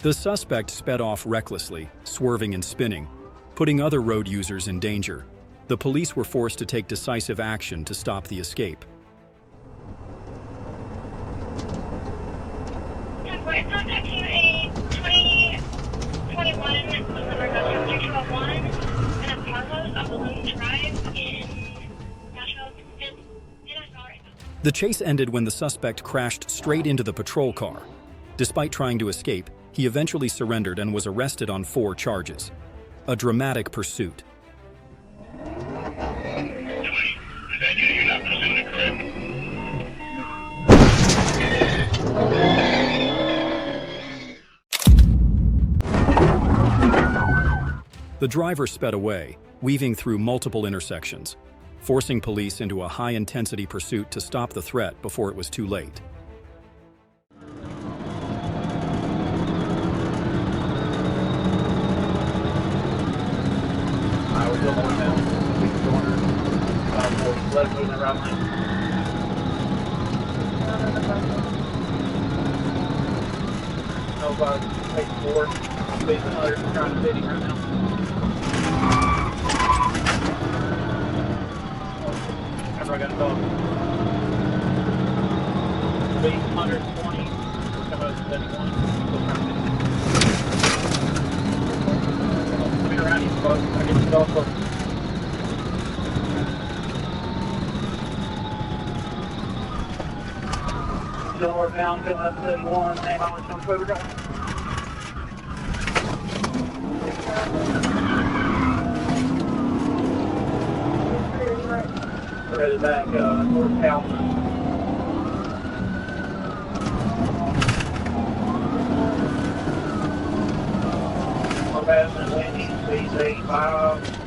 The suspect sped off recklessly, swerving and spinning, putting other road users in danger. The police were forced to take decisive action to stop the escape. Contact to a 2021 number 201 and a Carlos on Balloon Drive in Nashville. The chase ended when the suspect crashed straight into the patrol car. Despite trying to escape, he eventually surrendered and was arrested on 4 charges. A dramatic pursuit. The driver sped away, weaving through multiple intersections, forcing police into a high-intensity pursuit to stop the threat before it was too late. Let it move in the right lane. Nobody, page 4. Speed's 100, trying to fit him right now. Remember, I got a dog. Speed 120, come out to 71. Still trying to fit him. Let me around you, folks. I get the dog close. Northbound, coming up 31, name on Twitter Drive. Ready back, North Calvin. Northbound and Wendy, speed 85.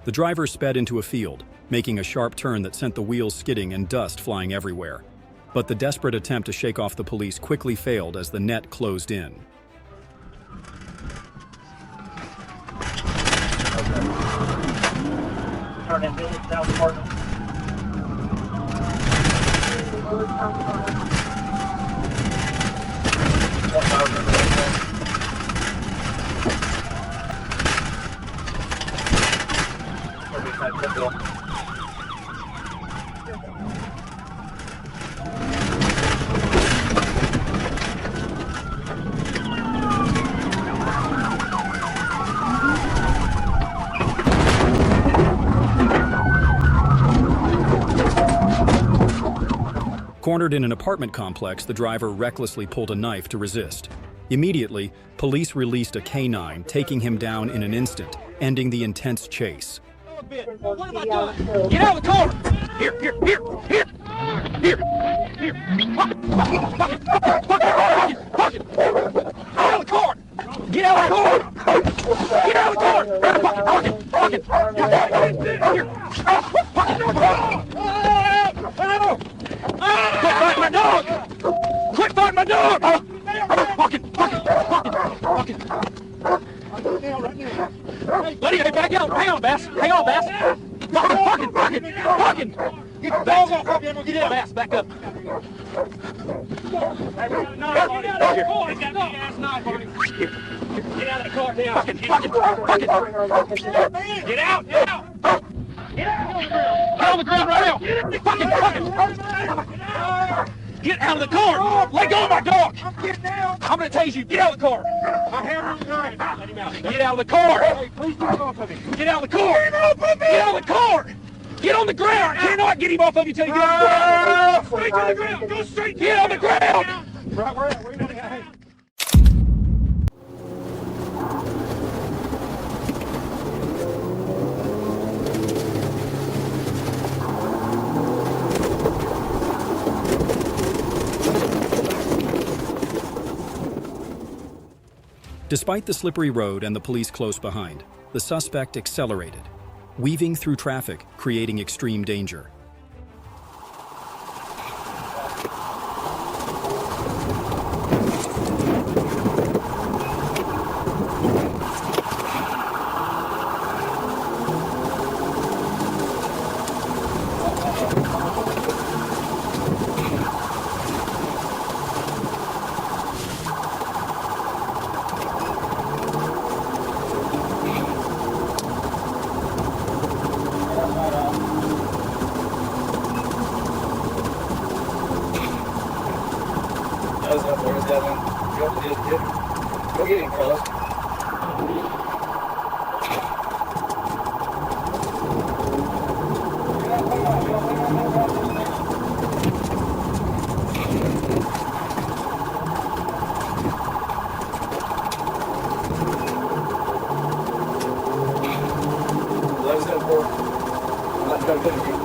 The driver sped into a field, making a sharp turn that sent the wheels skidding and dust flying everywhere. But the desperate attempt to shake off the police quickly failed as the net closed in. Turn in village down the Cardinal. Cornered in an apartment complex, the driver recklessly pulled a knife to resist. Immediately, police released a K-9, taking him down in an instant, ending the intense chase. What have I done? Get out of the car! Here! Get out of the car! Get out of the car! Get out of the car! Quit fighting my dog! Quit fighting my dog! Let him back out! Hang on, Bass! Hang on, Bass! Fucking! Get the balls off of you! Get out, Bass! Back up! Get out of the car now! Fucking! Get out! Get out! Get on the ground right now! Fucking! Get out of the car! Let go of my dog! I'm getting down! I'm gonna tase you! Get out of the car! I have no gun! Let him out! Get out of the car! Hey, please get off of him! Get out of the car! Get off of me! Get out of the car! Get on the ground! I cannot get him off of you till you get on the ground! Straight to the ground! Go straight! Get on the ground! Right where? Where you at? Despite the slippery road and the police close behind, the suspect accelerated, weaving through traffic, creating extreme danger. Those up there, go get him, fellas. Those up for. Let's go get him.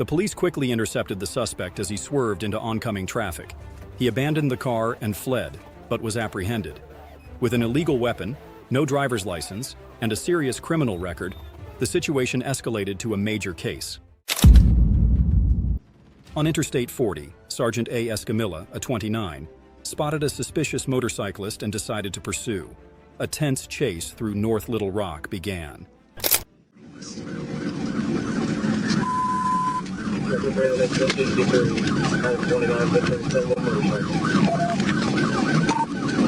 The police quickly intercepted the suspect as he swerved into oncoming traffic. He abandoned the car and fled, but was apprehended. With an illegal weapon, no driver's license, and a serious criminal record, the situation escalated to a major case. On Interstate 40, Sergeant A. Escamilla, a 29, spotted a suspicious motorcyclist and decided to pursue. A tense chase through North Little Rock began. Looks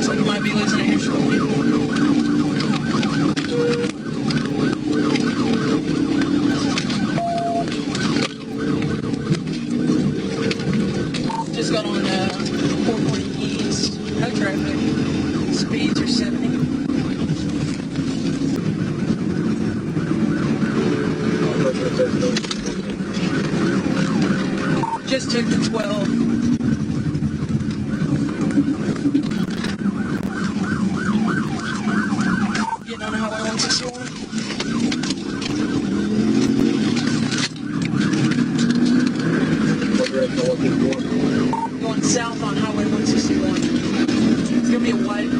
like you might be losing a Just got on 440 east, no traffic, speeds are 70. Just took the 12. Getting on Highway 161. Going south on Highway 161. It's gonna be a white.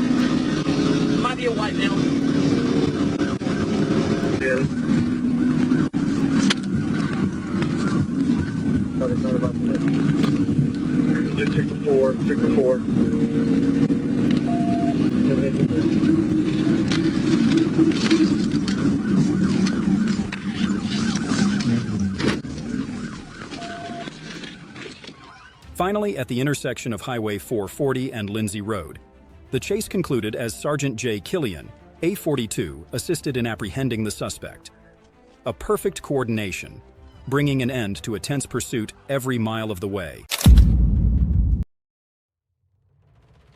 Might be a white now. Yeah. Just took the four. Finally, at the intersection of Highway 440 and Lindsay Road, the chase concluded as Sergeant J. Killian, A42, assisted in apprehending the suspect. A perfect coordination, bringing an end to a tense pursuit every mile of the way.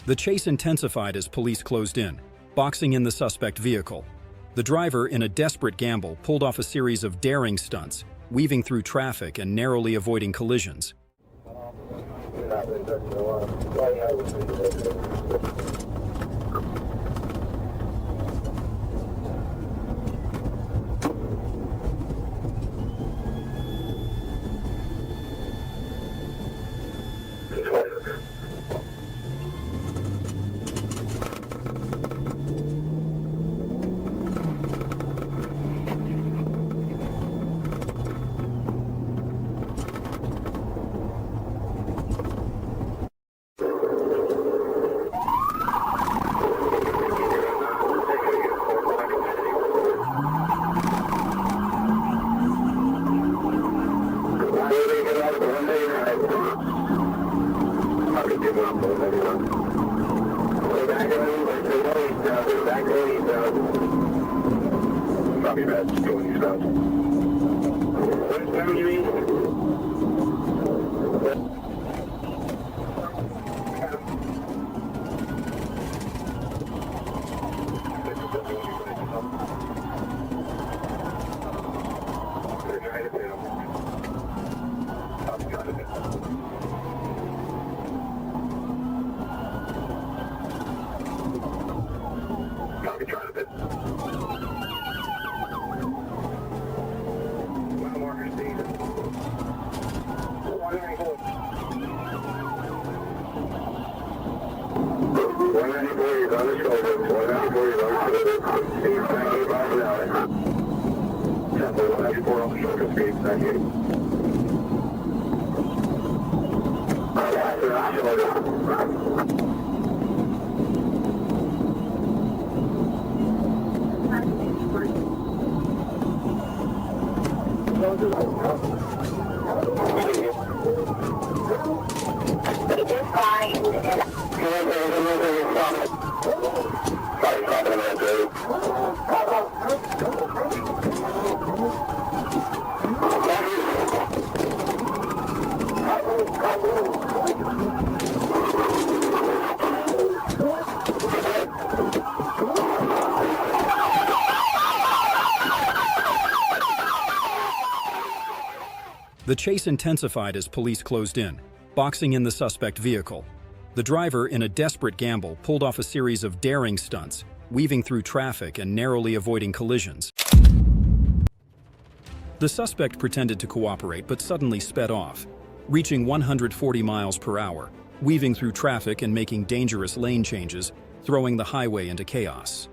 The chase intensified as police closed in, boxing in the suspect vehicle. The driver, in a desperate gamble, pulled off a series of daring stunts, weaving through traffic and narrowly avoiding collisions. The chase intensified as police closed in, boxing in the suspect vehicle. The driver, in a desperate gamble, pulled off a series of daring stunts, weaving through traffic and narrowly avoiding collisions. The suspect pretended to cooperate but suddenly sped off, reaching 140 miles per hour, weaving through traffic and making dangerous lane changes, throwing the highway into chaos.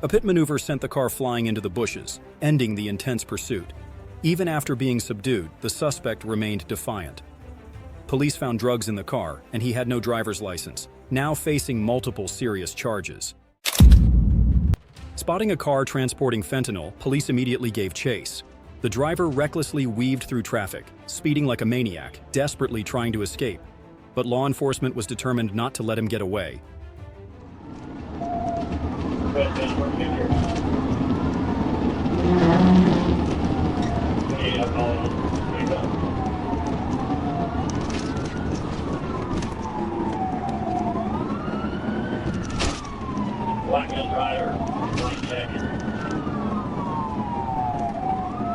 A pit maneuver sent the car flying into the bushes, ending the intense pursuit. Even after being subdued, the suspect remained defiant. Police found drugs in the car, and he had no driver's license, now facing multiple serious charges. Spotting a car transporting fentanyl, police immediately gave chase. The driver recklessly weaved through traffic, speeding like a maniac, desperately trying to escape. But law enforcement was determined not to let him get away. Black gun driver, white jacket.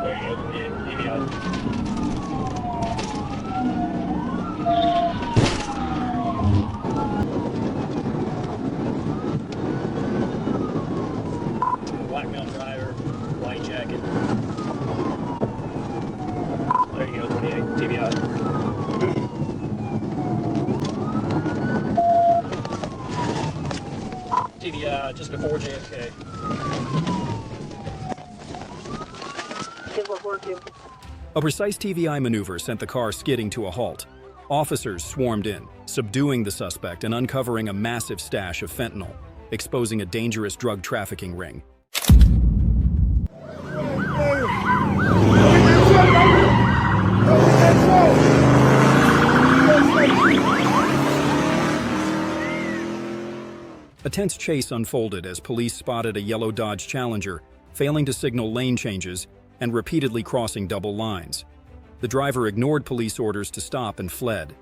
There you go, evasion. Black gun driver, white jacket. There you go, 28, TBI. TBI, just before JFK. A precise TVI maneuver sent the car skidding to a halt. Officers swarmed in, subduing the suspect and uncovering a massive stash of fentanyl, exposing a dangerous drug trafficking ring. A tense chase unfolded as police spotted a yellow Dodge Challenger, failing to signal lane changes and repeatedly crossing double lines. The driver ignored police orders to stop and fled.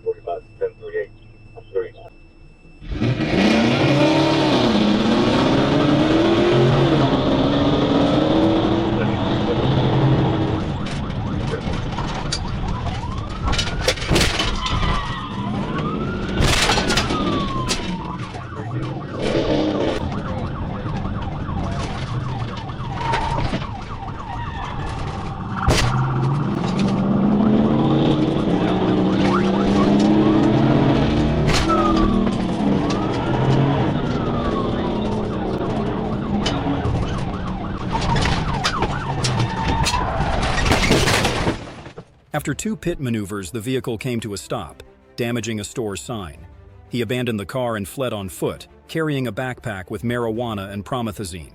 45, 1038. I'm 39. After 2 pit maneuvers, the vehicle came to a stop, damaging a store sign. He abandoned the car and fled on foot, carrying a backpack with marijuana and promethazine.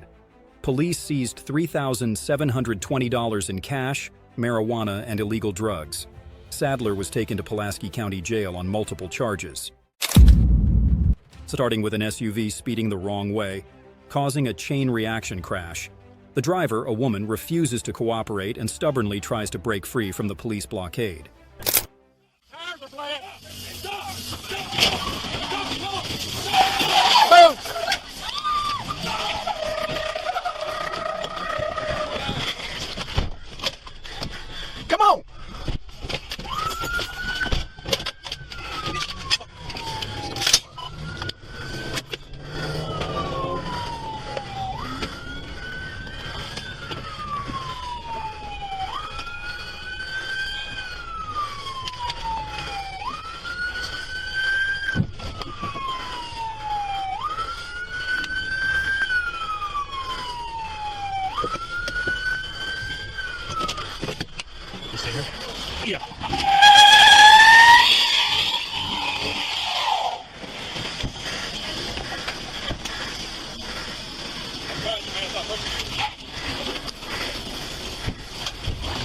Police seized $3,720 in cash, marijuana, and illegal drugs. Sadler was taken to Pulaski County Jail on multiple charges. Starting with an SUV speeding the wrong way, causing a chain reaction crash. The driver, a woman, refuses to cooperate and stubbornly tries to break free from the police blockade. Come on! Yeah.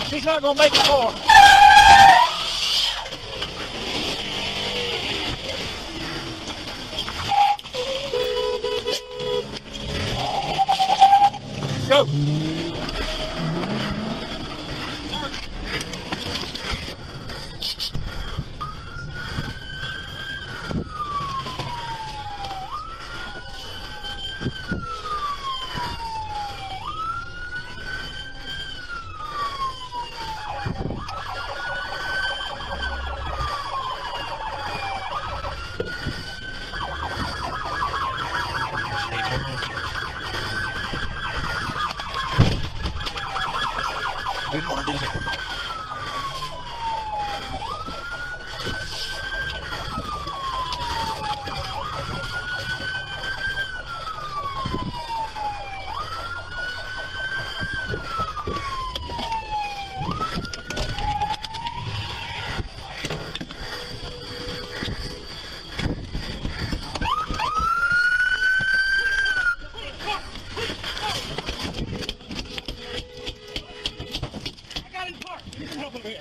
He's not gonna make it far. Go.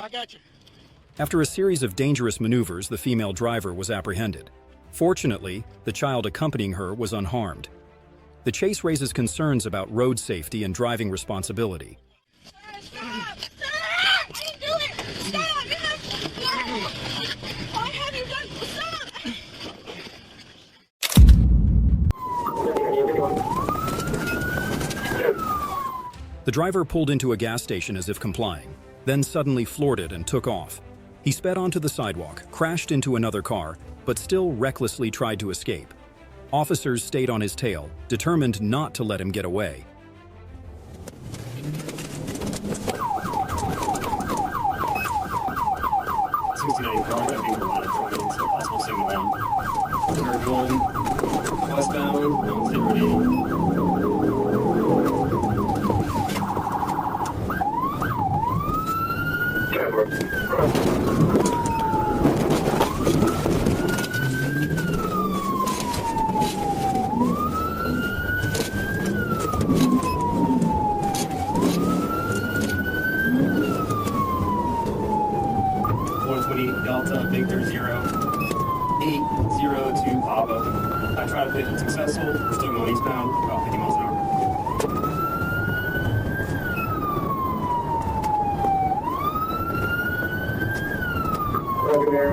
I got you. After a series of dangerous maneuvers, the female driver was apprehended. Fortunately, the child accompanying her was unharmed. The chase raises concerns about road safety and driving responsibility. Stop! Stop! I didn't do it! Stop! Why have you done? Stop! The driver pulled into a gas station as if complying, then suddenly floored it and took off. He sped onto the sidewalk, crashed into another car, but still recklessly tried to escape. Officers stayed on his tail, determined not to let him get away. Delta Victor 0802 Papa. I tried to pit unsuccessful. We're still going eastbound, about 50 miles an hour. Roger Approach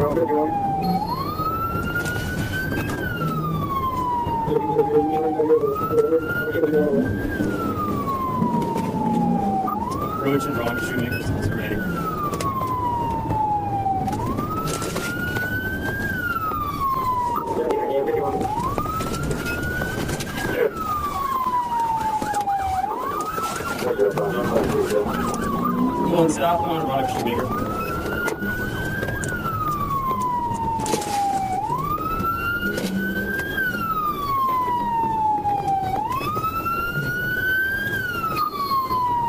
and rock shooting. It's ready. Going south on rock shooting.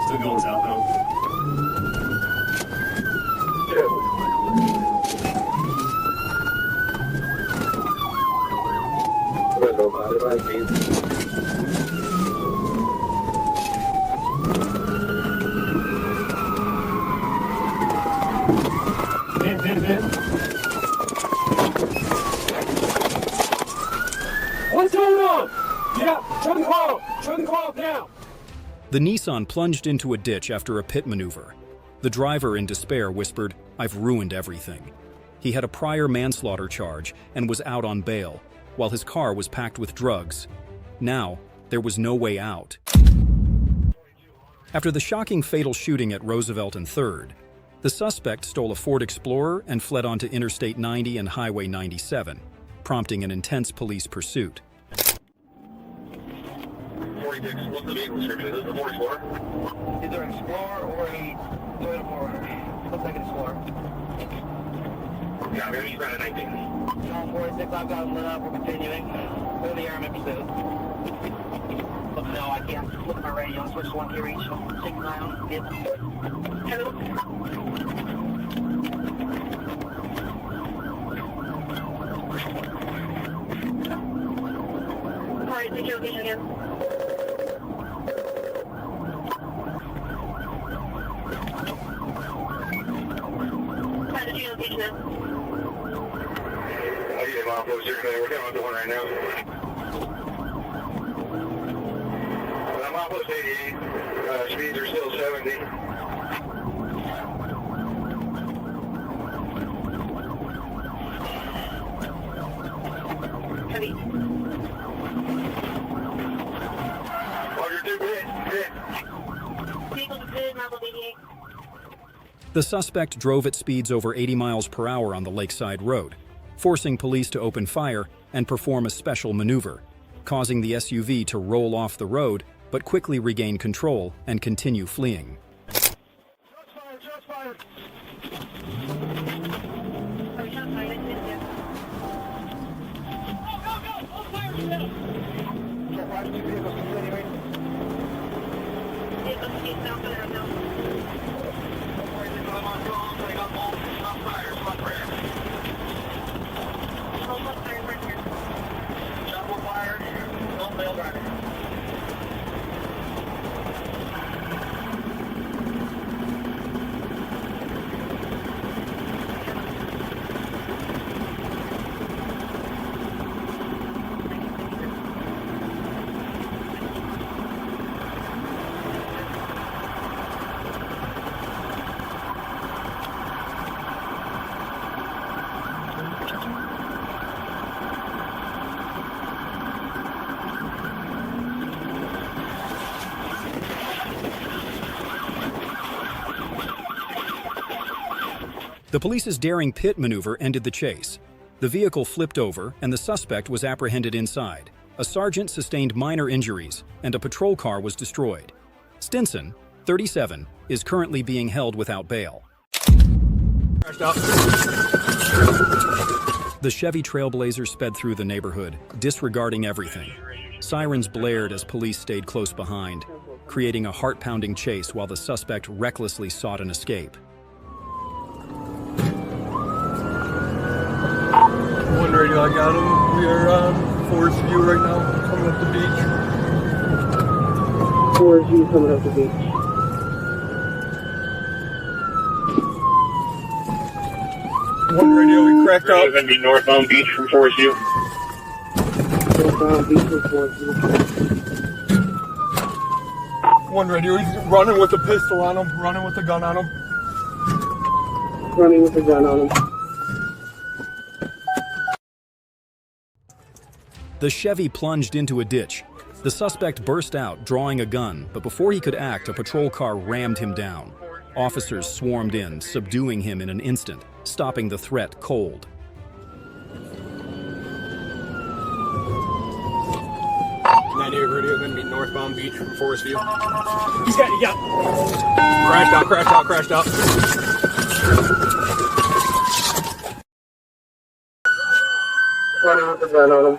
Still going south now. What's going on? Get up! Turn the car off! Turn the car off now! The Nissan plunged into a ditch after a pit maneuver. The driver, in despair, whispered, "I've ruined everything." He had a prior manslaughter charge and was out on bail, while his car was packed with drugs. Now, there was no way out. After the shocking fatal shooting at Roosevelt and 3rd, the suspect stole a Ford Explorer and fled onto Interstate 90 and Highway 97, prompting an intense police pursuit. 46, what's the vehicle description? Is this the 44? Either an Explorer or a Toyota 4Runner. Looks like an Explorer. Yeah, I'm going to use that at 19. John 46, I've got him lit up. We're continuing. Go to the air, Epizodes. Look, no, I can't. Look at my radio. Switch to 1 key reach. 6-9. Yep. Hello. Alright, take your location again. Hi, did you location now? I'll get him off closer. We're coming up to one right now. I'm almost 80. Speeds are still 70. Heavy. Roger, 2 hit. Vehicle good, Marble 88. The suspect drove at speeds over 80 miles per hour on the Lakeside Road, forcing police to open fire and perform a special maneuver, causing the SUV to roll off the road but quickly regain control and continue fleeing. Shots fired, shots fired. Oh, shot fired. I missed you. Shot fired, 2 vehicles continuing. Vehicle speed south on the road now. I'm on call, I got all shots fired, shots fired. Almost fired right here. Shot will fired, don't fail driving. The police's daring pit maneuver ended the chase. The vehicle flipped over and the suspect was apprehended inside. A sergeant sustained minor injuries and a patrol car was destroyed. Stinson, 37, is currently being held without bail. The Chevy Trailblazer sped through the neighborhood, disregarding everything. Sirens blared as police stayed close behind, creating a heart-pounding chase while the suspect recklessly sought an escape. One radio, I got him. We are on Forceful right now, coming up the beach. Forceful coming up the beach. One radio, we cracked We're out. going to be northbound beach from Forceful. Northbound beach from Forceful. One radio, he's running with a pistol on him, running with a gun on him. Running with a gun on him. The Chevy plunged into a ditch. The suspect burst out, drawing a gun, but before he could act, a patrol car rammed him down. Officers swarmed in, subduing him in an instant, stopping the threat cold. That radio going to be northbound beach from Forceful. He's got it, yeah. Crashed out. Running with the gun on him.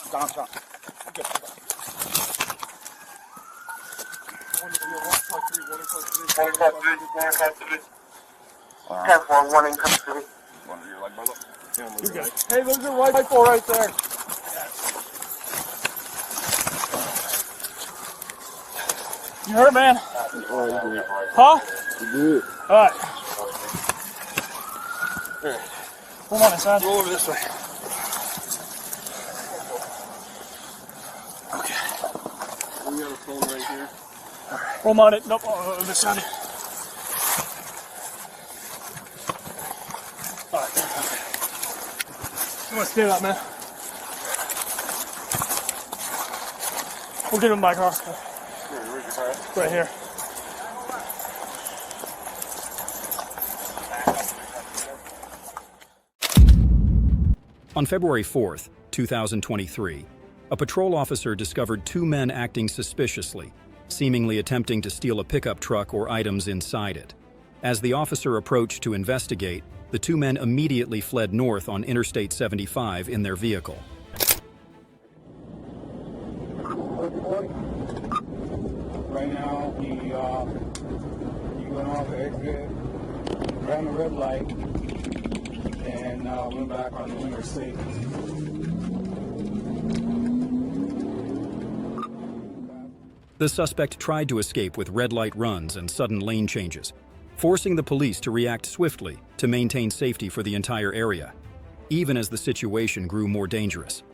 Stop. One in custody. Hey, there's a rifle right there. You hurt, man? Huh? Alright. Come on inside. Go over this way. We got a phone right here. Roll on it. Nope. This side. Alright. Come on, stay up, man. We'll get him in my car. Where's your car? Right here. On February 4th, 2023, a patrol officer discovered two men acting suspiciously, seemingly attempting to steal a pickup truck or items inside it. As the officer approached to investigate, the two men immediately fled north on Interstate 75 in their vehicle. Right now, he went off the exit, ran the red light, and went back on the interstate. The suspect tried to escape with red light runs and sudden lane changes, forcing the police to react swiftly to maintain safety for the entire area, even as the situation grew more dangerous.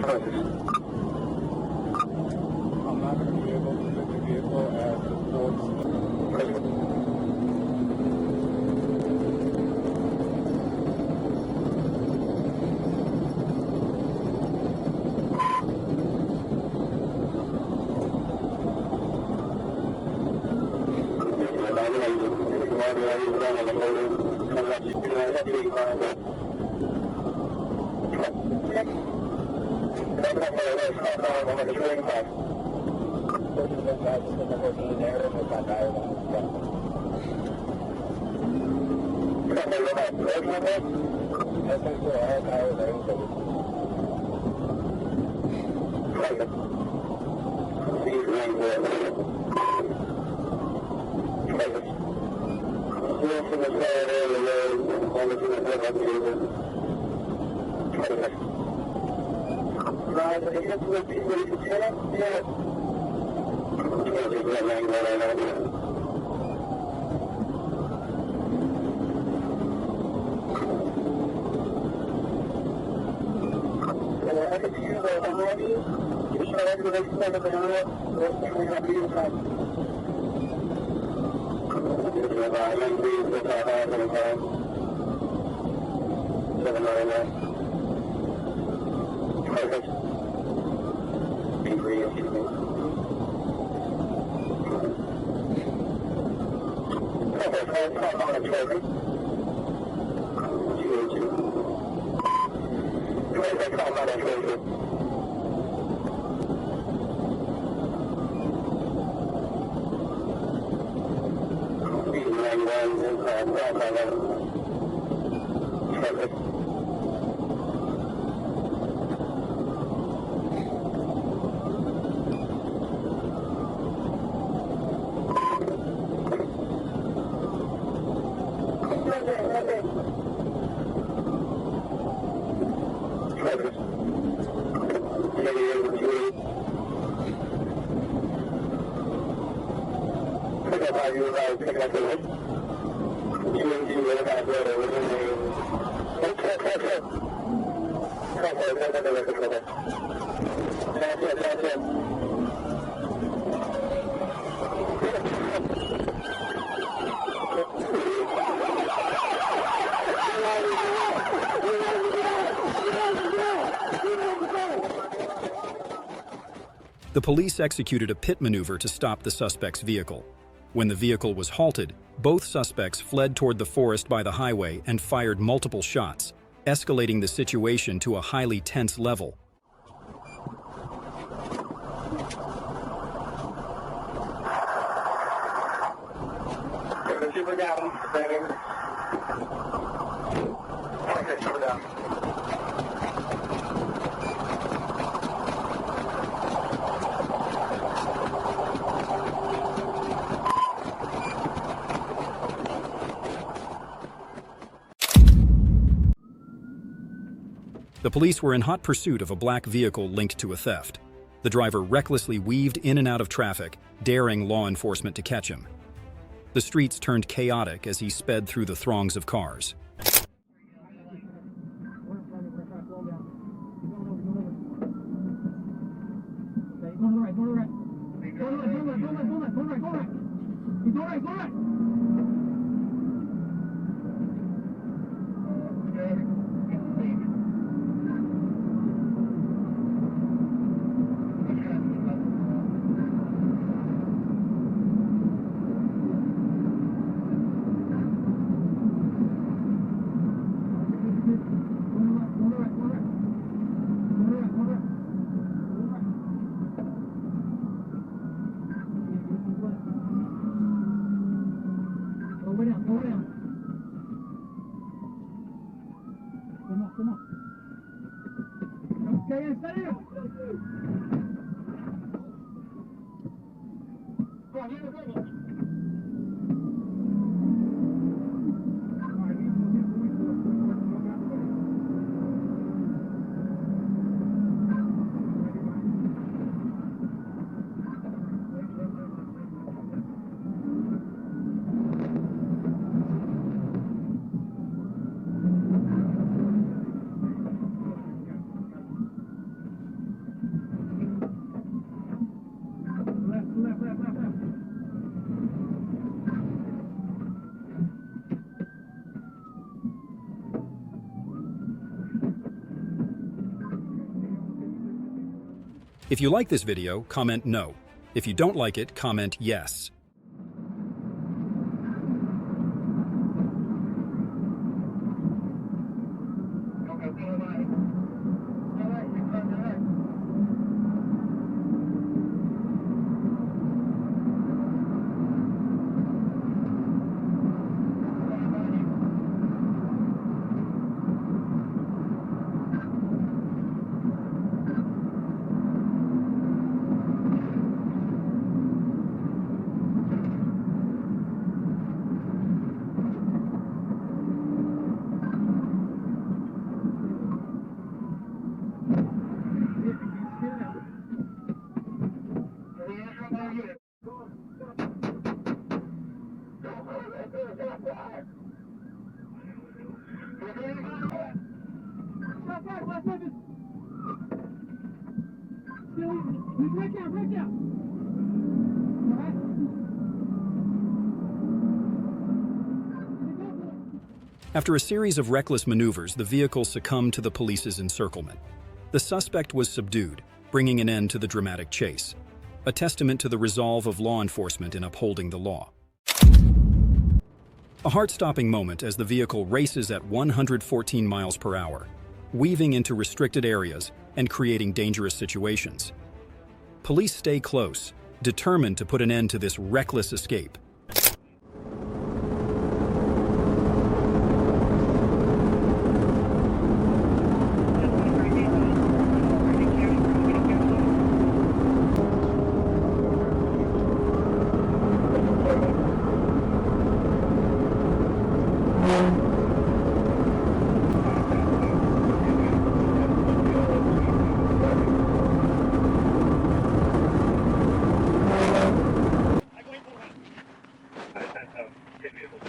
I'm not going to be able to fit the vehicle as the sports. The police executed a pit maneuver to stop the suspect's vehicle. When the vehicle was halted, both suspects fled toward the forest by the highway and fired multiple shots, escalating the situation to a highly tense level. Super down. Okay, super down. The police were in hot pursuit of a black vehicle linked to a theft. The driver recklessly weaved in and out of traffic, daring law enforcement to catch him. The streets turned chaotic as he sped through the throngs of cars. If you like this video, comment no. If you don't like it, comment yes. After a series of reckless maneuvers, the vehicle succumbed to the police's encirclement. The suspect was subdued, bringing an end to the dramatic chase, a testament to the resolve of law enforcement in upholding the law. A heart-stopping moment as the vehicle races at 114 miles per hour, weaving into restricted areas and creating dangerous situations. Police stay close, determined to put an end to this reckless escape.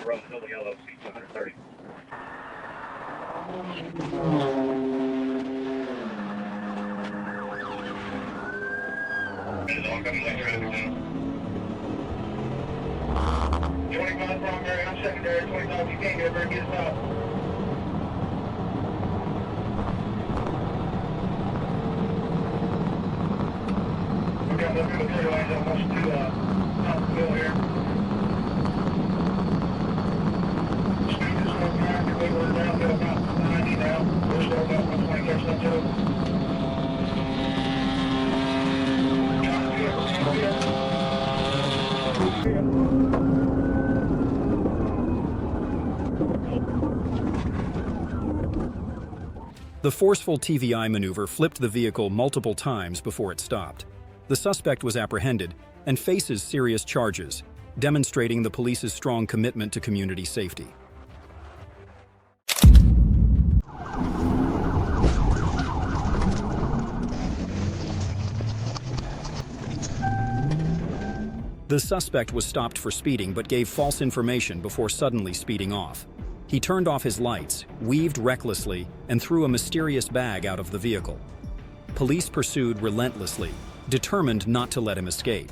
the road, still the yellow, seat 130. Oncoming light traffic now. 25 primary, I'm secondary, 25, you can't get over and get us out. We got nothing but 3 lanes almost to top of the hill here. Speed is not practically, we're down to about 90 now. We're still about 120, catch up to it. The forceful TVI maneuver flipped the vehicle multiple times before it stopped. The suspect was apprehended and faces serious charges, demonstrating the police's strong commitment to community safety. The suspect was stopped for speeding but gave false information before suddenly speeding off. He turned off his lights, weaved recklessly, and threw a mysterious bag out of the vehicle. Police pursued relentlessly, determined not to let him escape.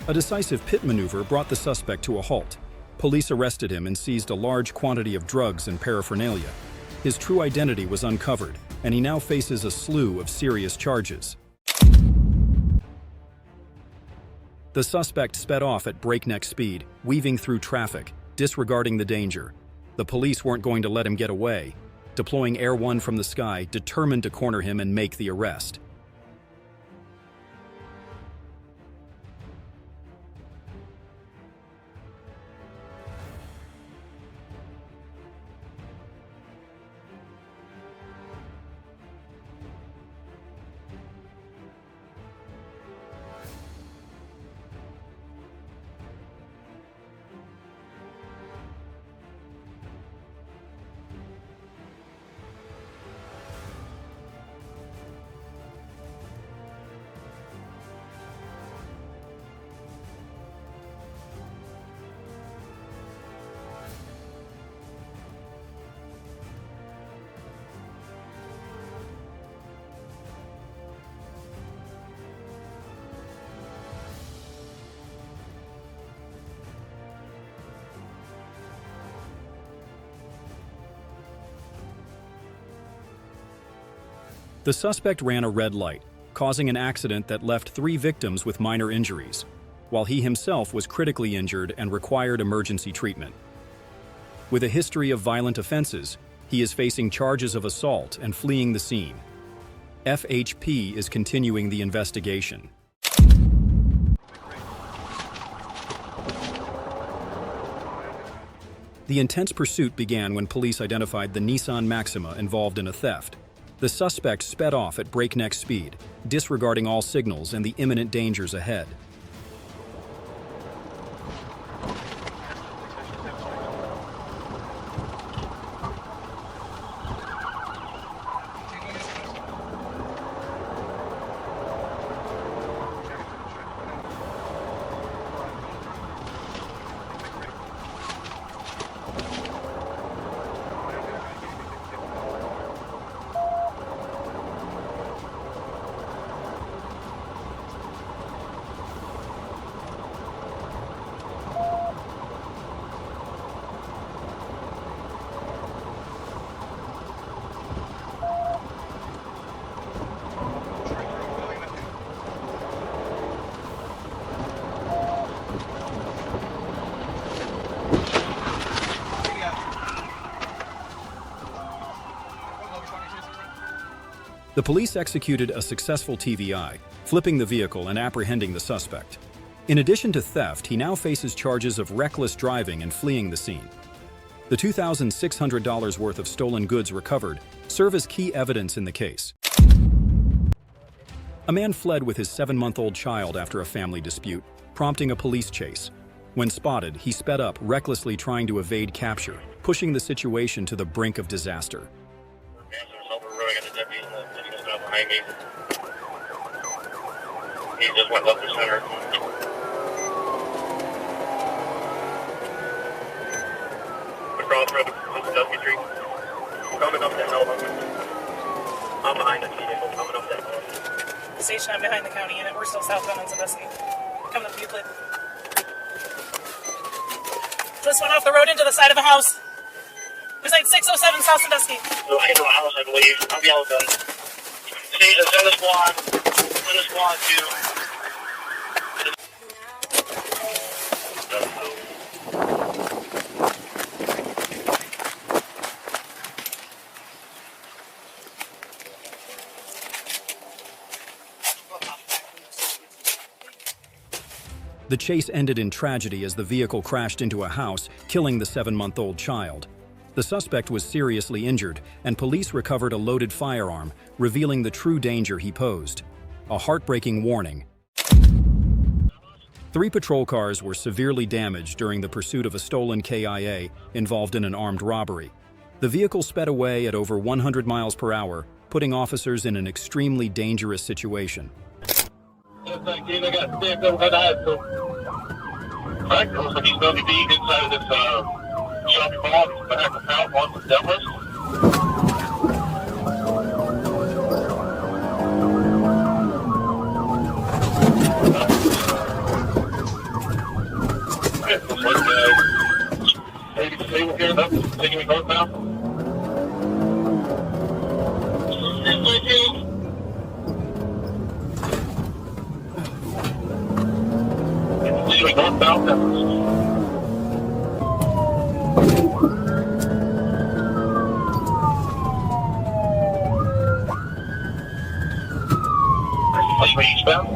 A decisive pit maneuver brought the suspect to a halt. Police arrested him and seized a large quantity of drugs and paraphernalia. His true identity was uncovered, and he now faces a slew of serious charges. The suspect sped off at breakneck speed, weaving through traffic, disregarding the danger. The police weren't going to let him get away, deploying Air 1 from the sky, determined to corner him and make the arrest. The suspect ran a red light, causing an accident that left 3 victims with minor injuries, while he himself was critically injured and required emergency treatment. With a history of violent offenses, he is facing charges of assault and fleeing the scene. FHP is continuing the investigation. The intense pursuit began when police identified the Nissan Maxima involved in a theft. The suspect sped off at breakneck speed, disregarding all signals and the imminent dangers ahead. The police executed a successful TVI, flipping the vehicle and apprehending the suspect. In addition to theft, he now faces charges of reckless driving and fleeing the scene. The $2,600 worth of stolen goods recovered serve as key evidence in the case. A man fled with his 7-month-old child after a family dispute, prompting a police chase. When spotted, he sped up, recklessly trying to evade capture, pushing the situation to the brink of disaster. He just went left to center. Across road, Dusty Street. Coming up that hill. I'm behind the vehicle, coming up that hill. Station, I'm behind the county unit. We're still southbound on Sandusky. Coming up Euclid. Just went off the road into the side of a house. Beside 607 South Sandusky. So I get to my house, I believe. I'll be all done. See, send the squad. Send the squad to... The chase ended in tragedy as the vehicle crashed into a house, killing the 7-month-old child. The suspect was seriously injured, and police recovered a loaded firearm, revealing the true danger he posed. A heartbreaking warning. 3 patrol cars were severely damaged during the pursuit of a stolen KIA involved in an armed robbery. The vehicle sped away at over 100 miles per hour, putting officers in an extremely dangerous situation. I got stamped over that eye, so right, looks like he's going to be inside of this shopping mall, back of town, on the Dallas. Looks like ABC will hear them, taking me northbound. Northbound. Eastbound.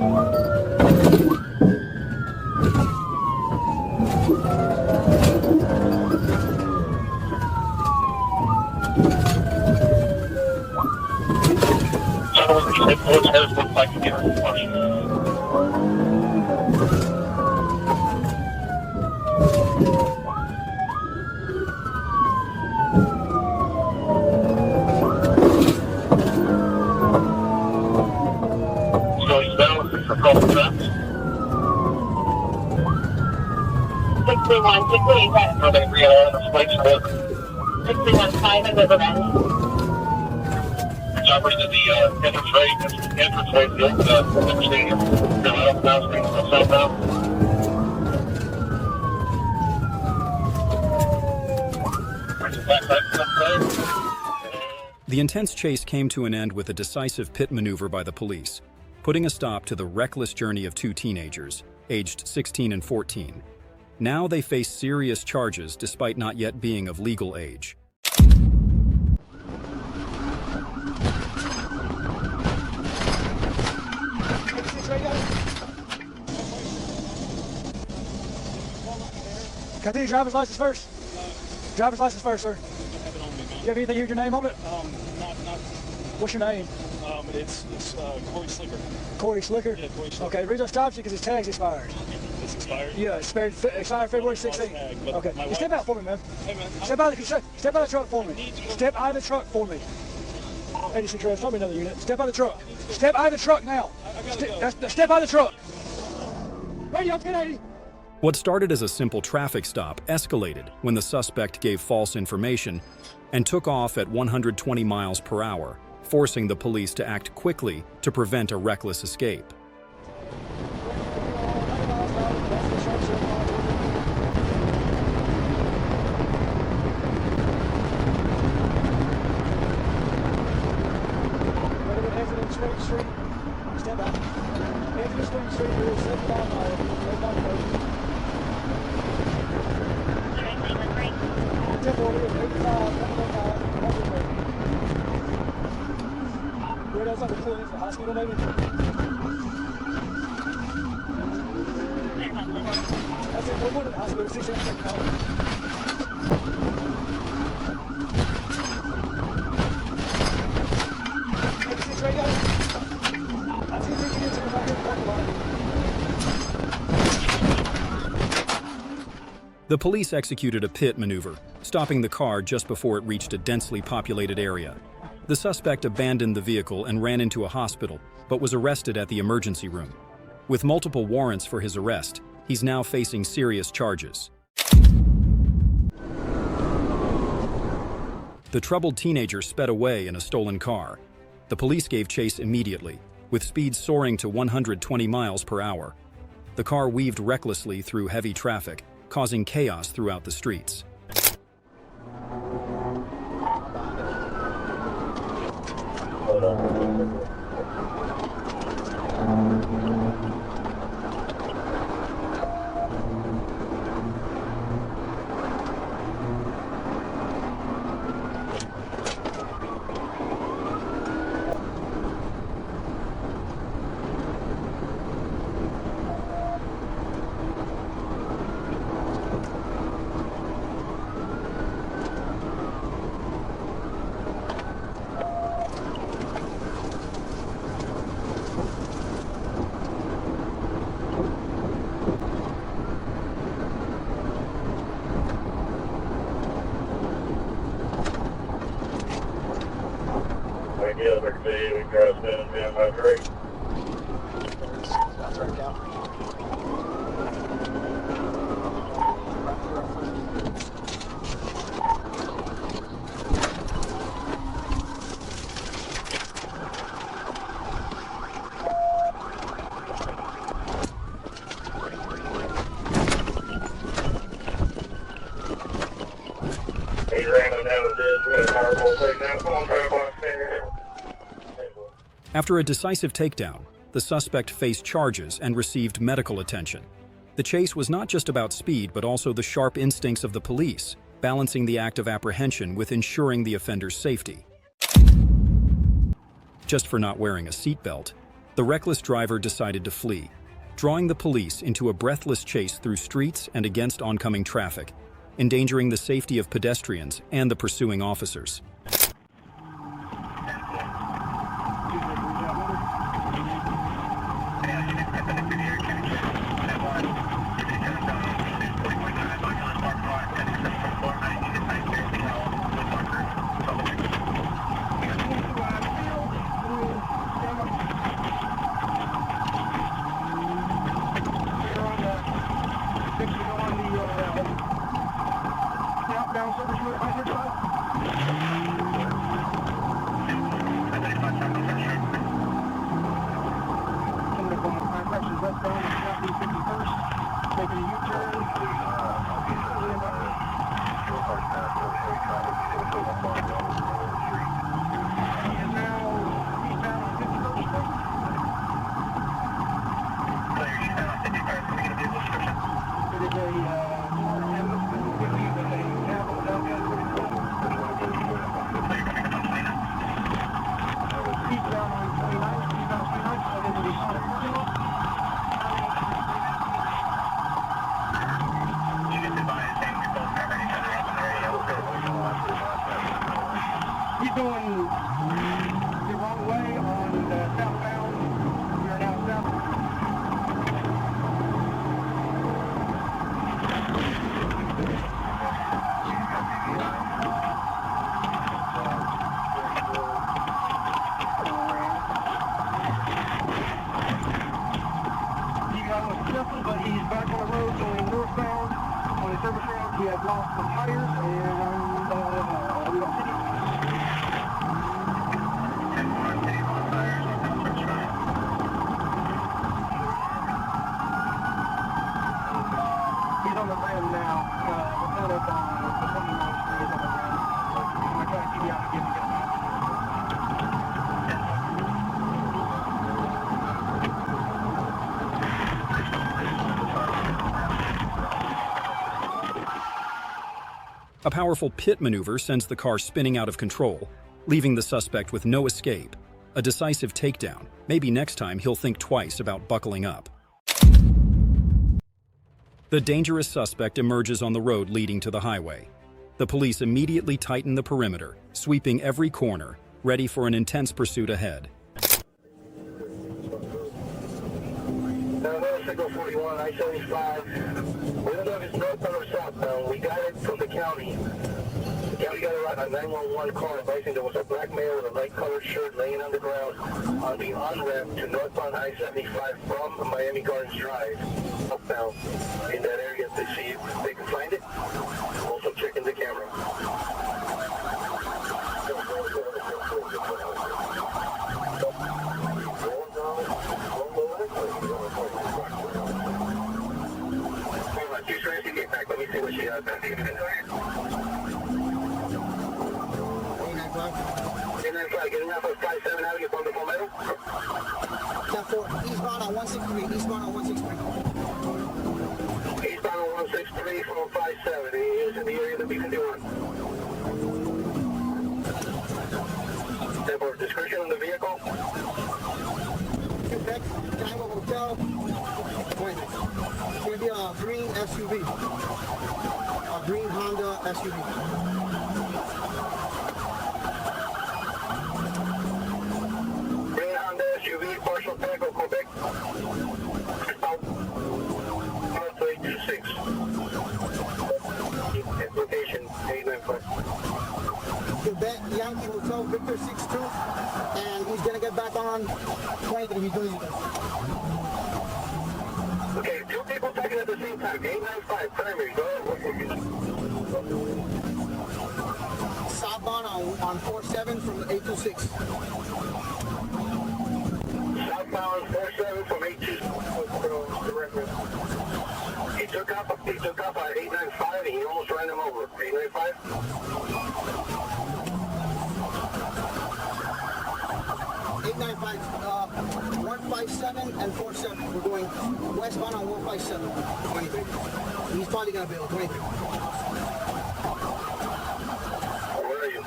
Looks like you get a Are they real the spikes are 615 in Riverbend. Jobbers to the entrance way field, the stadium. They're up now, street to southbound. The intense chase came to an end with a decisive pit maneuver by the police, putting a stop to the reckless journey of 2 teenagers, aged 16 and 14. Now they face serious charges despite not yet being of legal age. Can I do your driver's license first? Driver's license first, sir. You have anything here with your name on it? Not. What's your name? It's Corey Slicker. Corey Slicker? Yeah, Corey Slicker. Okay, the reason I stopped you because his tag's expired. It's expired? Yeah, it's expired February 16th. Okay, you step out for me, man. Hey, man. Step out of the truck for me. Step out of the truck for me. 86 Rev, show me another unit. Step out of the truck. Step out of the truck now. Step out of the truck. Radio 1080. What started as a simple traffic stop escalated when the suspect gave false information and took off at 120 miles per hour, forcing the police to act quickly to prevent a reckless escape. Right outside the pulling into the hospital, maybe? That's it. We're going to the hospital. 6 a.m. Right, guys? I see 3 kids in the back of the parking lot. The police executed a pit maneuver, stopping the car just before it reached a densely populated area. The suspect abandoned the vehicle and ran into a hospital, but was arrested at the emergency room. With multiple warrants for his arrest, he's now facing serious charges. The troubled teenager sped away in a stolen car. The police gave chase immediately, with speeds soaring to 120 miles per hour. The car weaved recklessly through heavy traffic, causing chaos throughout the streets. After a decisive takedown, the suspect faced charges and received medical attention. The chase was not just about speed, but also the sharp instincts of the police, balancing the act of apprehension with ensuring the offender's safety. Just for not wearing a seatbelt, the reckless driver decided to flee, drawing the police into a breathless chase through streets and against oncoming traffic, endangering the safety of pedestrians and the pursuing officers. He's going the wrong way on the southbound. We are now south. He got a shuffle, but he's back on the road going northbound on the service road. He has lost some tires and we don't see him. On the rim now. We're kind of on the 29th Street on the rim. I'm trying to keep you out to get together. A powerful pit maneuver sends the car spinning out of control, leaving the suspect with no escape. A decisive takedown. Maybe next time he'll think twice about buckling up. The dangerous suspect emerges on the road leading to the highway. The police immediately tighten the perimeter, sweeping every corner, ready for an intense pursuit ahead. Signal 41, I-75. We don't know if it's northbound or southbound. We got it from the county. The county got a 911 call advising there was a black male with a light-colored shirt laying on the ground on the on-ramp to northbound I-75 from Miami Gardens Drive, southbound, in that area to see if they can find it. Also checking the camera. Let me see what she has. 895, getting off of 57 Avenue from the Palmetto. Eastbound on 163, eastbound on 163. Eastbound on 163 from 57. He is in the area that we can do it. Therefore, description of the vehicle. Quebec, Tango Hotel. It's going to be a green SUV. A green Honda SUV. Green Honda SUV, partial Tango, Quebec. South 826. Location 895. Quebec, Yankee Hotel, Victor 62. And he's going to get back on 23. He's doing this. Okay, two people taking at the same time. 895, primary. Go ahead. Southbound on 47 from 826. Southbound 47 from 826. He took up at 895 and he almost ran him over. 895? 157 and 47. We're going westbound on 157. 23. He's probably going to be able 23. Where are you?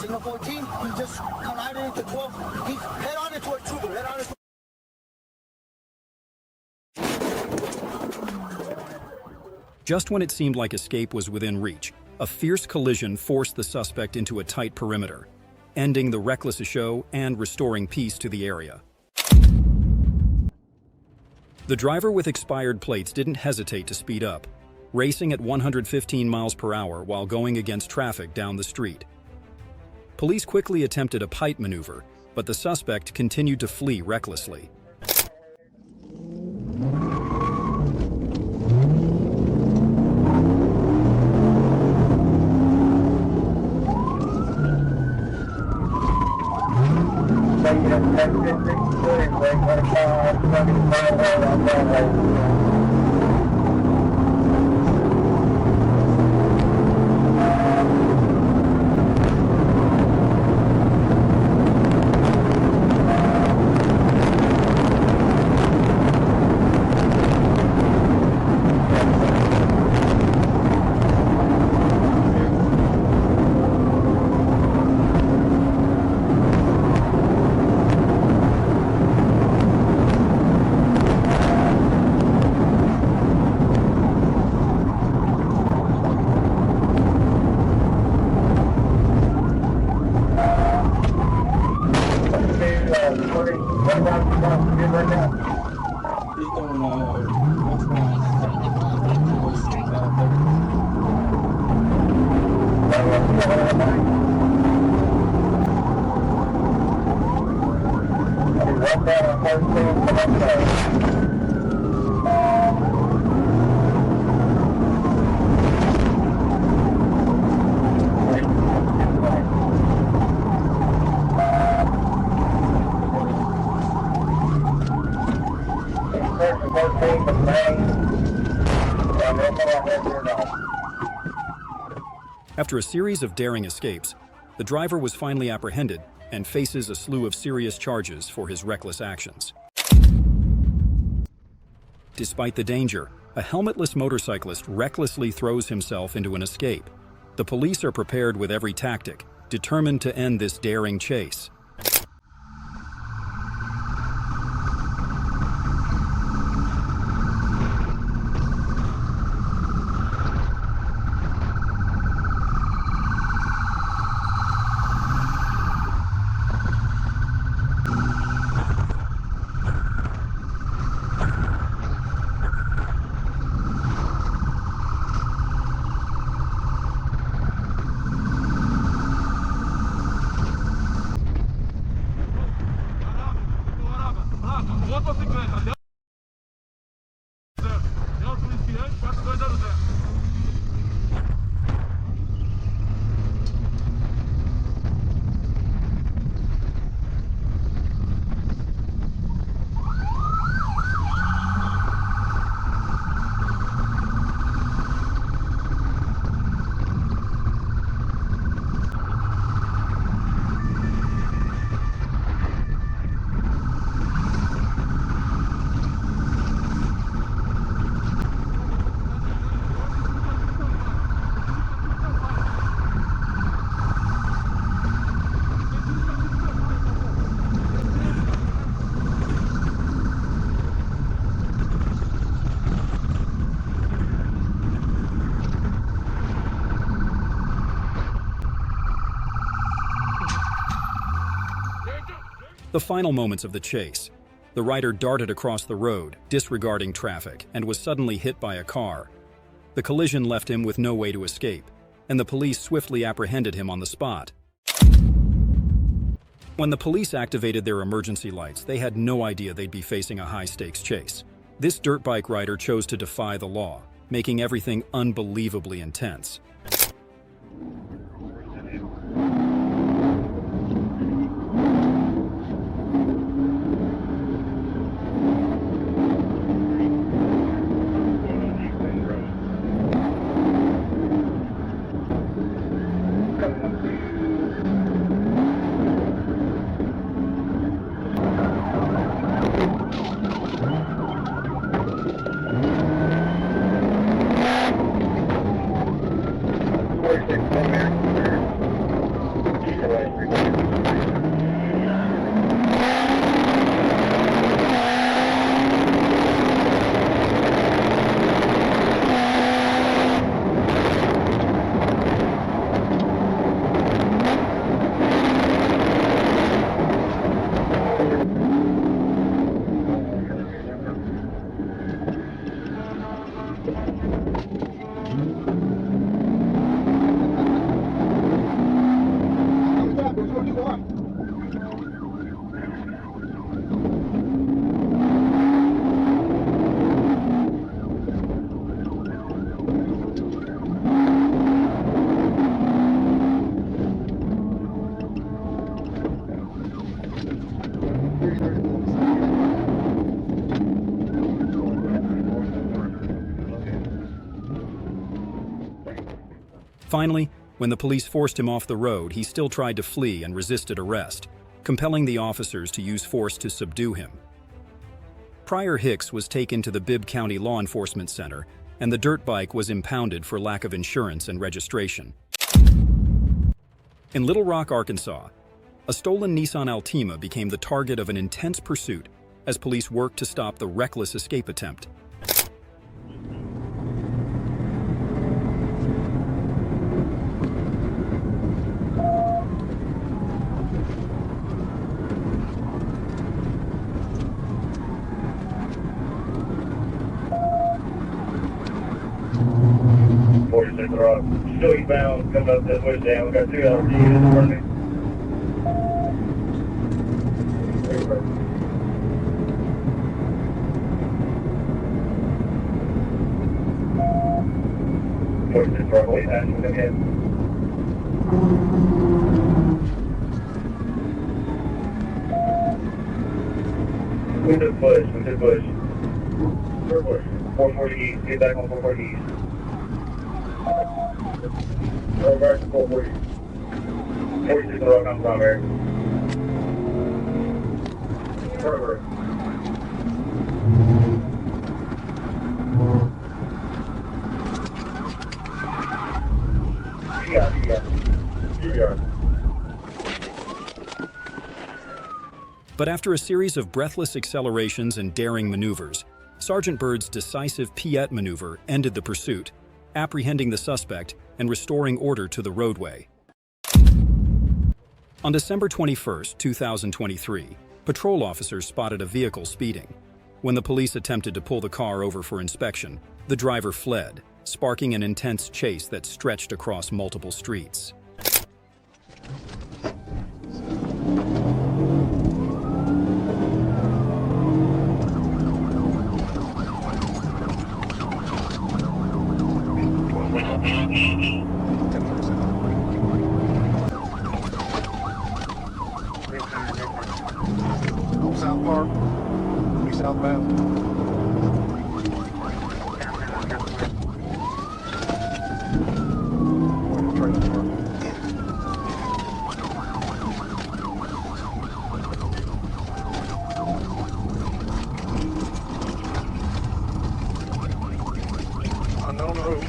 Signal 14. He just collided into 12. He's head on into a trooper. Head on into Just when it seemed like escape was within reach, a fierce collision forced the suspect into a tight perimeter, ending the reckless show and restoring peace to the area. The driver with expired plates didn't hesitate to speed up, racing at 115 miles per hour while going against traffic down the street. Police quickly attempted a pipe maneuver, but the suspect continued to flee recklessly. After a series of daring escapes, the driver was finally apprehended and faces a slew of serious charges for his reckless actions. Despite the danger, a helmetless motorcyclist recklessly throws himself into an escape. The police are prepared with every tactic, determined to end this daring chase. The final moments of the chase. The rider darted across the road, disregarding traffic, and was suddenly hit by a car. The collision left him with no way to escape, and the police swiftly apprehended him on the spot. When the police activated their emergency lights, they had no idea they'd be facing a high-stakes chase. This dirt bike rider chose to defy the law, making everything unbelievably intense. Finally, when the police forced him off the road, he still tried to flee and resisted arrest, compelling the officers to use force to subdue him. Pryor Hicks was taken to the Bibb County Law Enforcement Center, and the dirt bike was impounded for lack of insurance and registration. In Little Rock, Arkansas, a stolen Nissan Altima became the target of an intense pursuit as police worked to stop the reckless escape attempt. Still eastbound, coming up this way down. We got 2 LRTs in front of me. Forces Broadway, passing them ahead. We took bush. 440 east, get back on 440 east. Go back to 440. 46 the road comes from there. Further. Yeah. But after a series of breathless accelerations and daring maneuvers, Sergeant Bird's decisive piette maneuver ended the pursuit, apprehending the suspect and restoring order to the roadway. On December 21, 2023, patrol officers spotted a vehicle speeding. When the police attempted to pull the car over for inspection, the driver fled, sparking an intense chase that stretched across multiple streets. South Park, we southbound. Unknown road.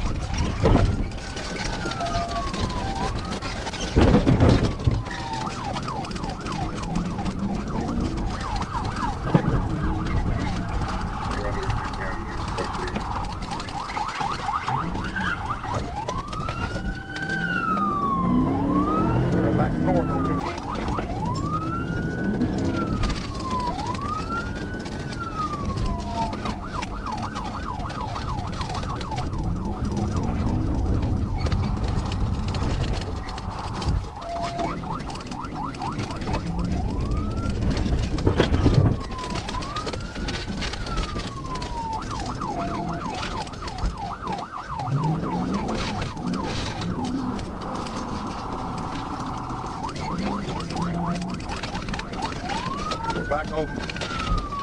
Back over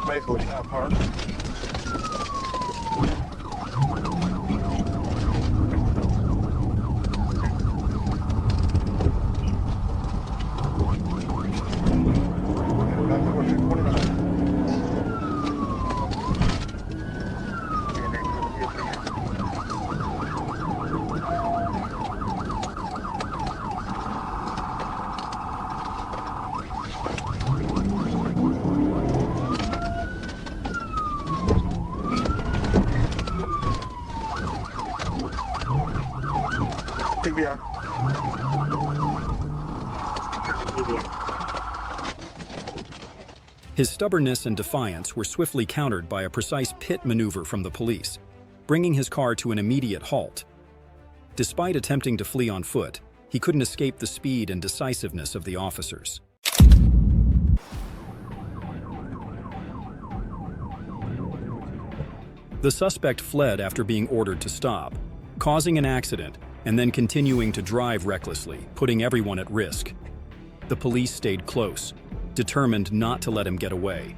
Maple South Park. TBI. His stubbornness and defiance were swiftly countered by a precise pit maneuver from the police, bringing his car to an immediate halt. Despite attempting to flee on foot, he couldn't escape the speed and decisiveness of the officers. The suspect fled after being ordered to stop, causing an accident and then continuing to drive recklessly, putting everyone at risk. The police stayed close, determined not to let him get away.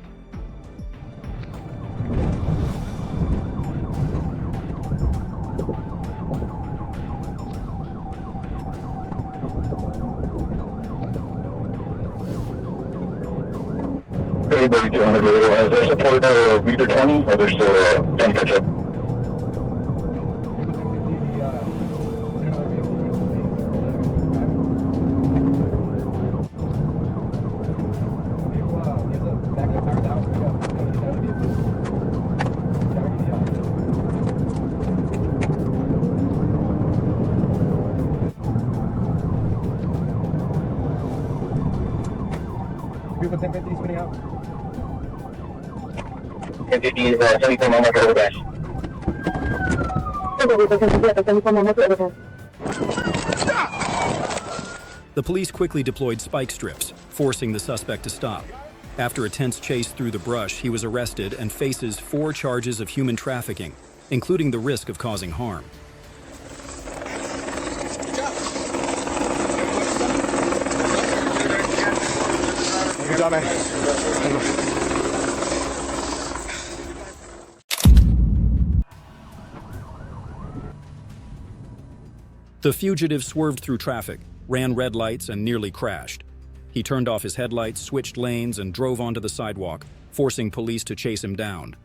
Everybody 200 radio, has there support meter 20 or there's still 10 catch up? People 1050 spinning out. 1050 is 74 miles per hour dash. The police quickly deployed spike strips, forcing the suspect to stop. After a tense chase through the brush, he was arrested and faces 4 charges of human trafficking, including the risk of causing harm. Good job, man. The fugitive swerved through traffic, ran red lights, and nearly crashed. He turned off his headlights, switched lanes, and drove onto the sidewalk, forcing police to chase him down.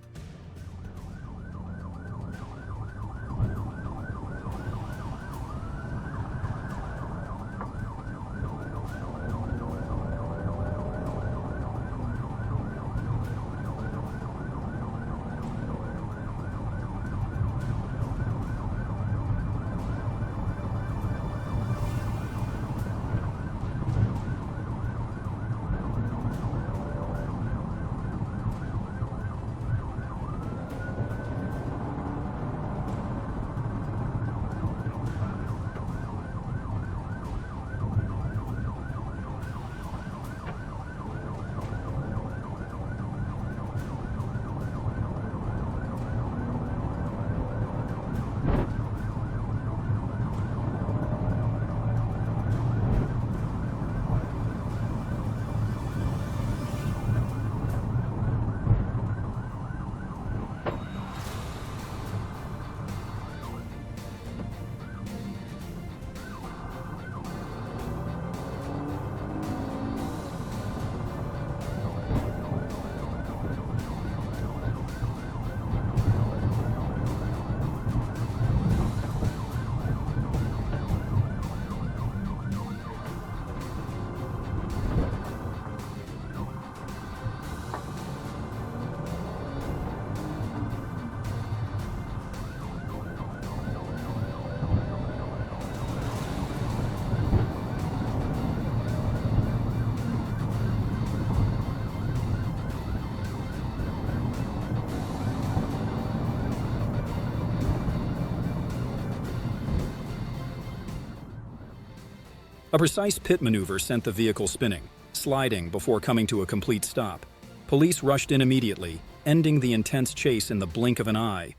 A precise pit maneuver sent the vehicle spinning, sliding before coming to a complete stop. Police rushed in immediately, ending the intense chase in the blink of an eye.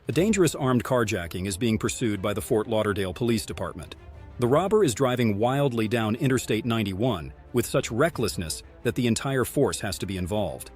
A dangerous armed carjacking is being pursued by the Fort Lauderdale Police Department. The robber is driving wildly down Interstate 91 with such recklessness that the entire force has to be involved.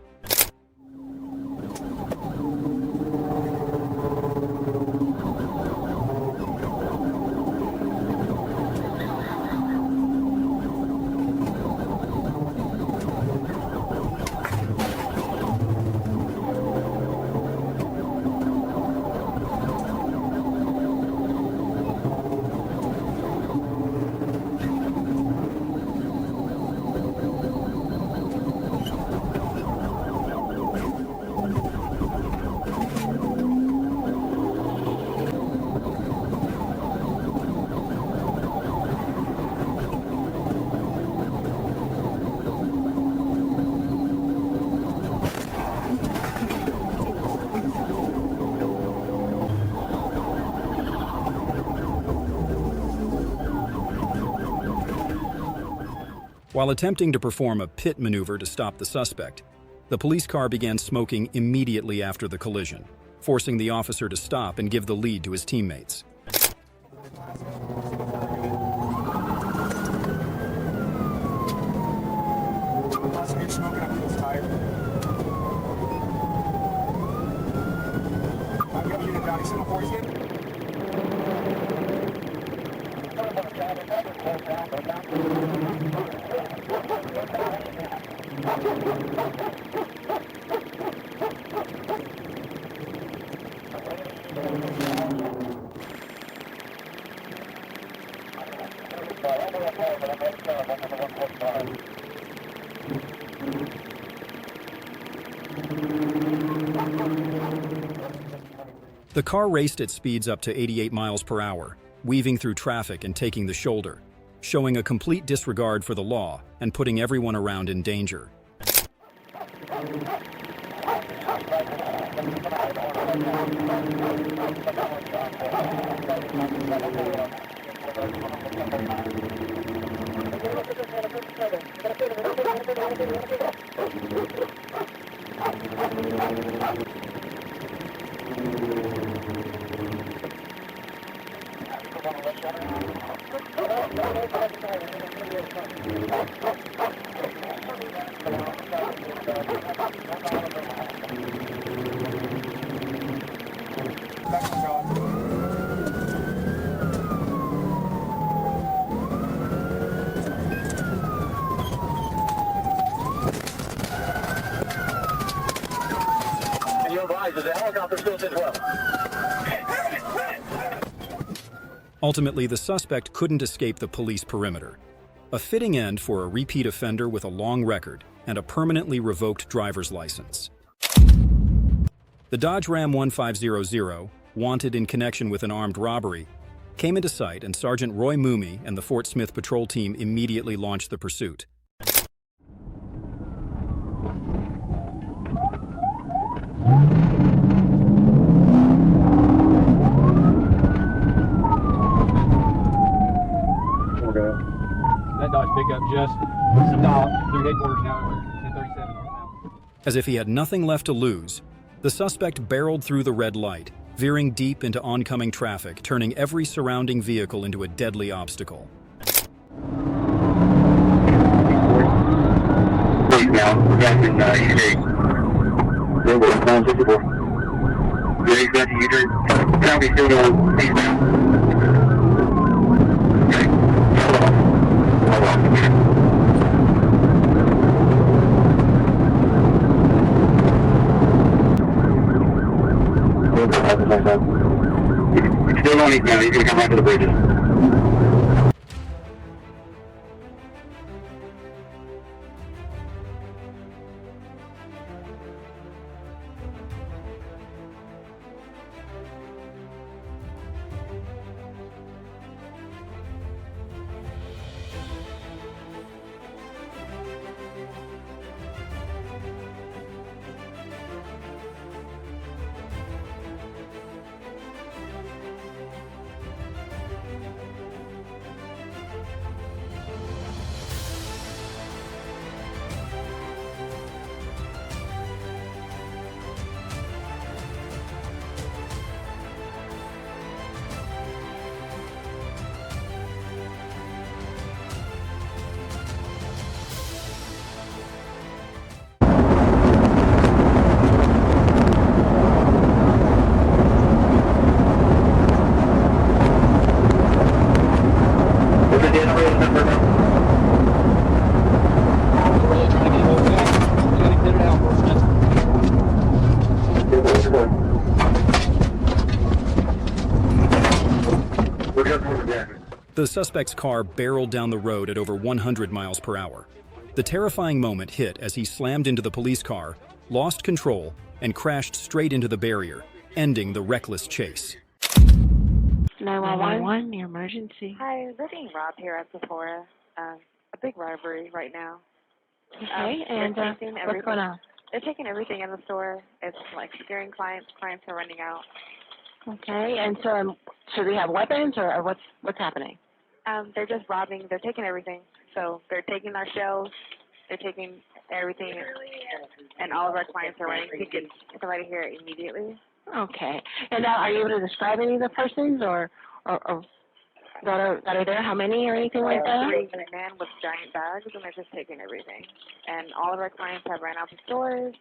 While attempting to perform a pit maneuver to stop the suspect, the police car began smoking immediately after the collision, forcing the officer to stop and give the lead to his teammates. The car raced at speeds up to 88 miles per hour, weaving through traffic and taking the shoulder, showing a complete disregard for the law and putting everyone around in danger. Ultimately, the suspect couldn't escape the police perimeter. A fitting end for a repeat offender with a long record and a permanently revoked driver's license. The Dodge Ram 1500, wanted in connection with an armed robbery, came into sight, and Sergeant Roy Moomey and the Fort Smith patrol team immediately launched the pursuit. That Dodge pickup just stopped through headquarters now at 1037 northbound. As if he had nothing left to lose, the suspect barreled through the red light, veering deep into oncoming traffic, turning every surrounding vehicle into a deadly obstacle. Still on eastbound, he's going to come right to the bridges. The suspect's car barreled down the road at over 100 miles per hour. The terrifying moment hit as he slammed into the police car, lost control, and crashed straight into the barrier, ending the reckless chase. 911, your emergency. Hi, we're being robbed here at Sephora. A big robbery right now. Okay, and what's going on? They're taking everything in the store. It's like scaring clients. Clients are running out. Okay, and so they have weapons or what's happening? They're just robbing. They're taking everything. So they're taking our shelves. They're taking everything, and all of our clients are running to get somebody here immediately. Okay, and now are you able to describe any of the persons or that are there? How many or anything like that? Three men with giant bags, and they're just taking everything. And all of our clients have ran out the stores.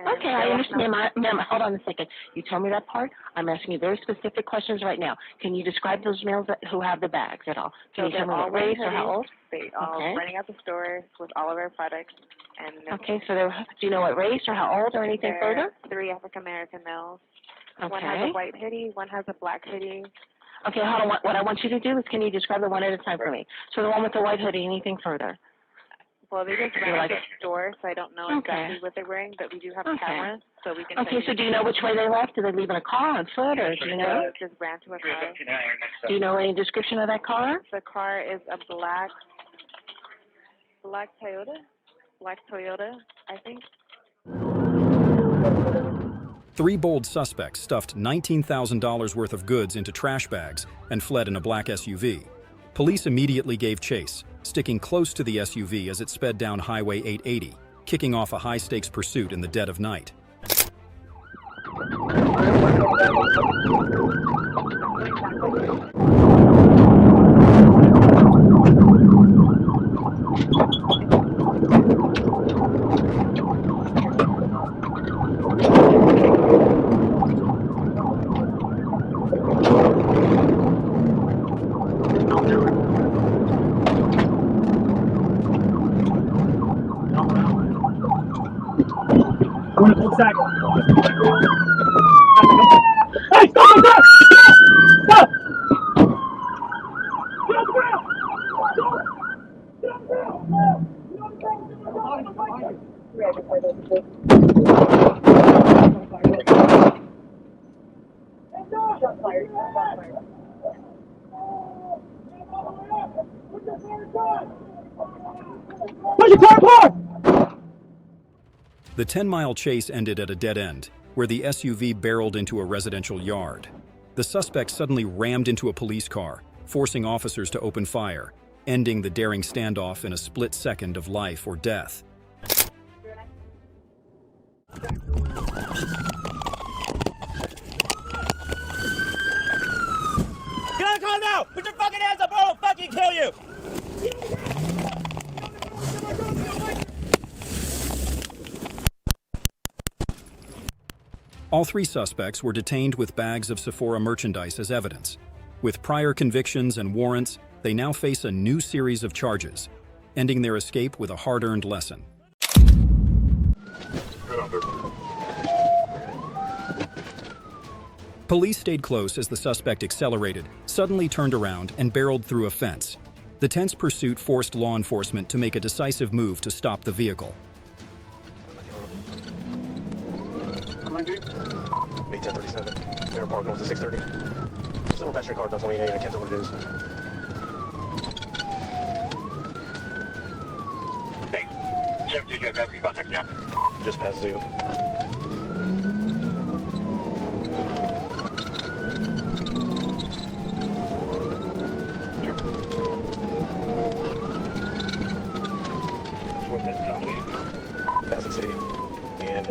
Okay, I understand. Ma'am, hold on a second. You told me that part. I'm asking you very specific questions right now. Can you describe those males who have the bags at all? Can you tell me what race or how old? They all running out the store with all of our products. And okay, so do you know what race or how old or anything further? 3 African-American males. Okay. One has a white hoodie, one has a black hoodie. Okay, hold on. What I want you to do is, can you describe the one at a time for me? So the one with the white hoodie, anything further? Well, they just ran out the store, so I don't know exactly what they're wearing, but we do have cameras, so we can. Okay, so do you know which way they left? Did they leave in a car, on foot, or do you know? Just ran to a car. Do you know any description of that car? The car is a black Toyota, I think. 3 bold suspects stuffed $19,000 worth of goods into trash bags and fled in a black SUV. Police immediately gave chase, sticking close to the SUV as it sped down Highway 880, kicking off a high-stakes pursuit in the dead of night. Hey, stop like that! Stop! Get on the ground! Get on the Push your car apart! The 10-mile chase ended at a dead end, where the SUV barreled into a residential yard. The suspect suddenly rammed into a police car, forcing officers to open fire, ending the daring standoff in a split second of life or death. Get out of the car now! Put your fucking hands up or I'll fucking kill you! All 3 suspects were detained with bags of Sephora merchandise as evidence. With prior convictions and warrants, they now face a new series of charges, ending their escape with a hard-earned lesson. Police stayed close as the suspect accelerated, suddenly turned around, and barreled through a fence. The tense pursuit forced law enforcement to make a decisive move to stop the vehicle. 1037. They're parked north of 630. Civil passenger car doesn't mean anything. I can't tell what it is. Hey, Jeff, did you have any contact yet? Just past Zoo. Past the city. And,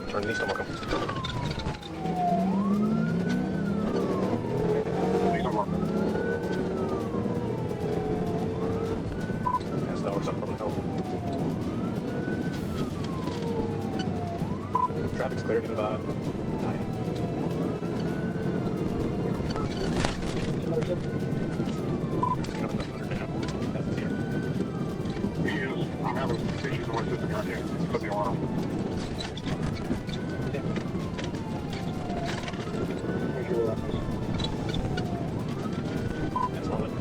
turn east on Markham. Traffic's clear, give it about 9. I'm having issues with my system right here. Put the alarm. That's all it.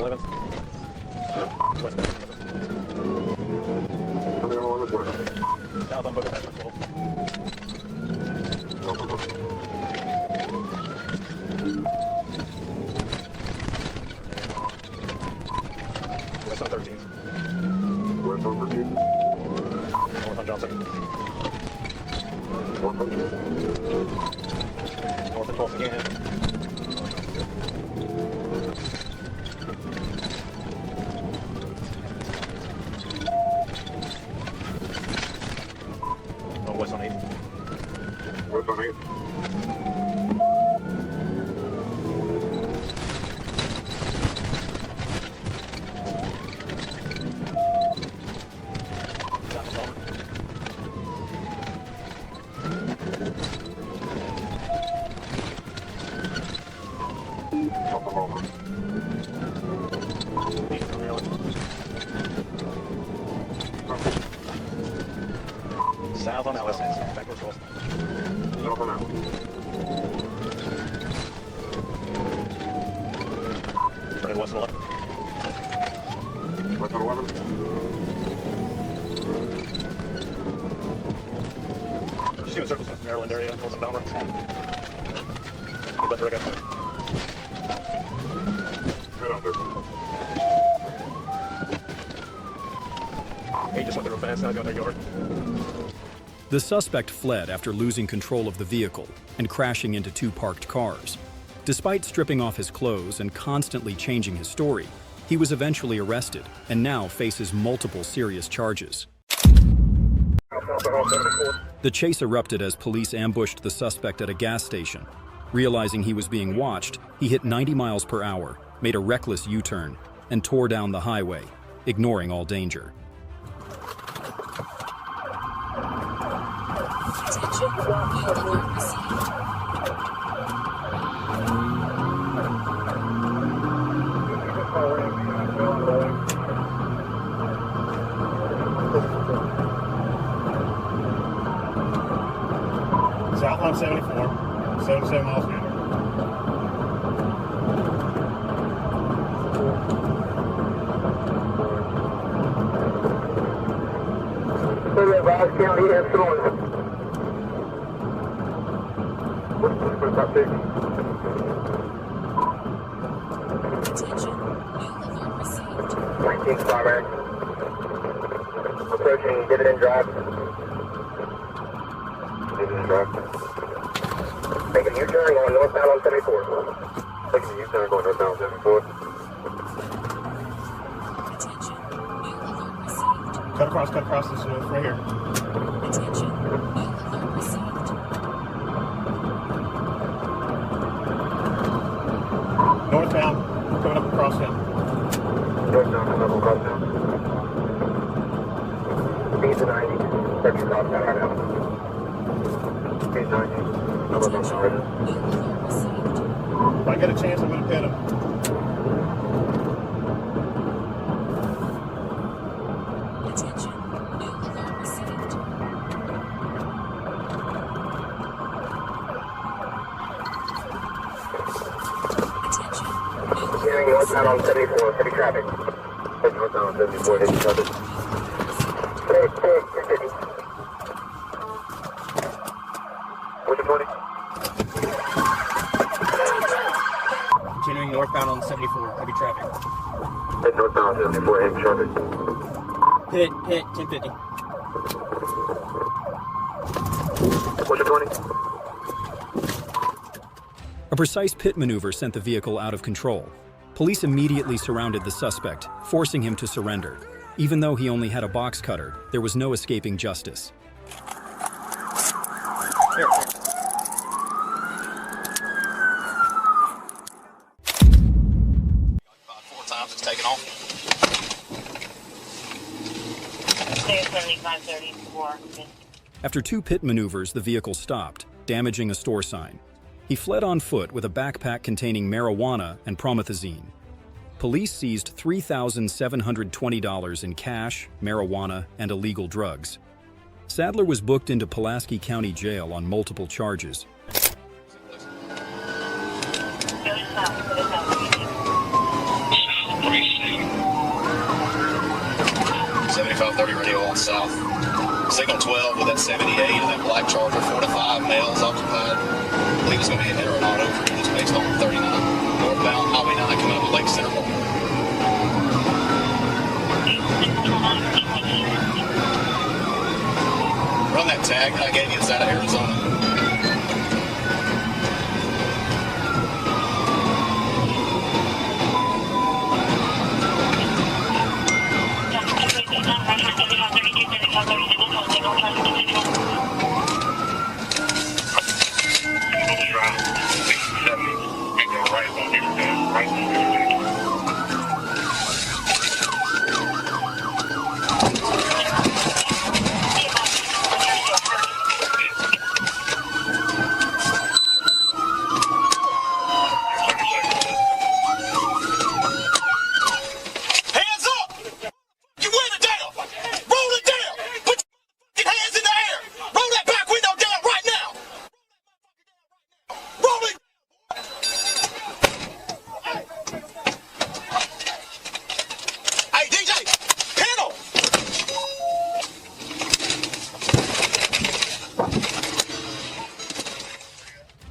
11th. West. South on Book of Patrick. West on 13th. West on 13th. North on Johnson. North on 12th again. West on 8. West on 8. South on Ellis, back towards West. South on Ellis. Turning west on 11. West on 11. Just doing circles in the Maryland area, towards the Balmer. Get that rig up. Good out there. He just went through a fence, now going their yard. The suspect fled after losing control of the vehicle and crashing into two parked cars. Despite stripping off his clothes and constantly changing his story, he was eventually arrested and now faces multiple serious charges. The chase erupted as police ambushed the suspect at a gas station. Realizing he was being watched, he hit 90 miles per hour, made a reckless U-turn, and tore down the highway, ignoring all danger. South on 74, 77 miles an hour. County influence. About 50. Attention, new alert received. 19th primary. Approaching Dividend Drive. Dividend Drive. Making a U-turn going northbound on 74. Making a U-turn going northbound on 74. Attention, new alert received. Cut across this right here. Attention, new alert received. Northbound, coming up across town. Northbound, coming up across town. Speed to 90. Approaching across town right now. Speed 90. Attention, new alert received. If I get a chance, I'm going to pit him. Attention, new alert received. Attention, new Hearing northbound on 74, heavy traffic. Heading northbound on 74, heavy traffic. 250. What's your 20? Continuing northbound on 74, heavy traffic. Heading northbound on 74, heavy traffic. Hit, 1050. What's your 20? A precise pit maneuver sent the vehicle out of control. Police immediately surrounded the suspect, forcing him to surrender. Even though he only had a box cutter, there was no escaping justice. Here. 4 times it's taken off. 7534. After 2 pit maneuvers, the vehicle stopped, damaging a store sign. He fled on foot with a backpack containing marijuana and promethazine. Police seized $3,720 in cash, marijuana, and illegal drugs. Sadler was booked into Pulaski County Jail on multiple charges. 1230 radio on south. Signal 12 with that 78 and that black Charger, 4 to 5 males occupied. I believe it's going to be a hit or not over here. This based on 39. Northbound Highway 9 coming up with Lake Center. Run that tag I gave you. It's out of Arizona.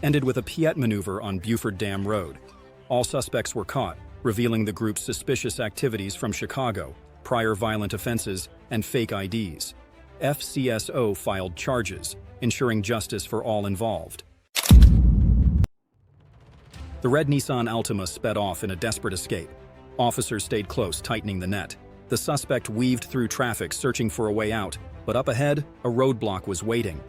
Ended with a Piet maneuver on Buford Dam Road. All suspects were caught, revealing the group's suspicious activities from Chicago, prior violent offenses, and fake IDs. FCSO filed charges, ensuring justice for all involved. The red Nissan Altima sped off in a desperate escape. Officers stayed close, tightening the net. The suspect weaved through traffic, searching for a way out, but up ahead, a roadblock was waiting.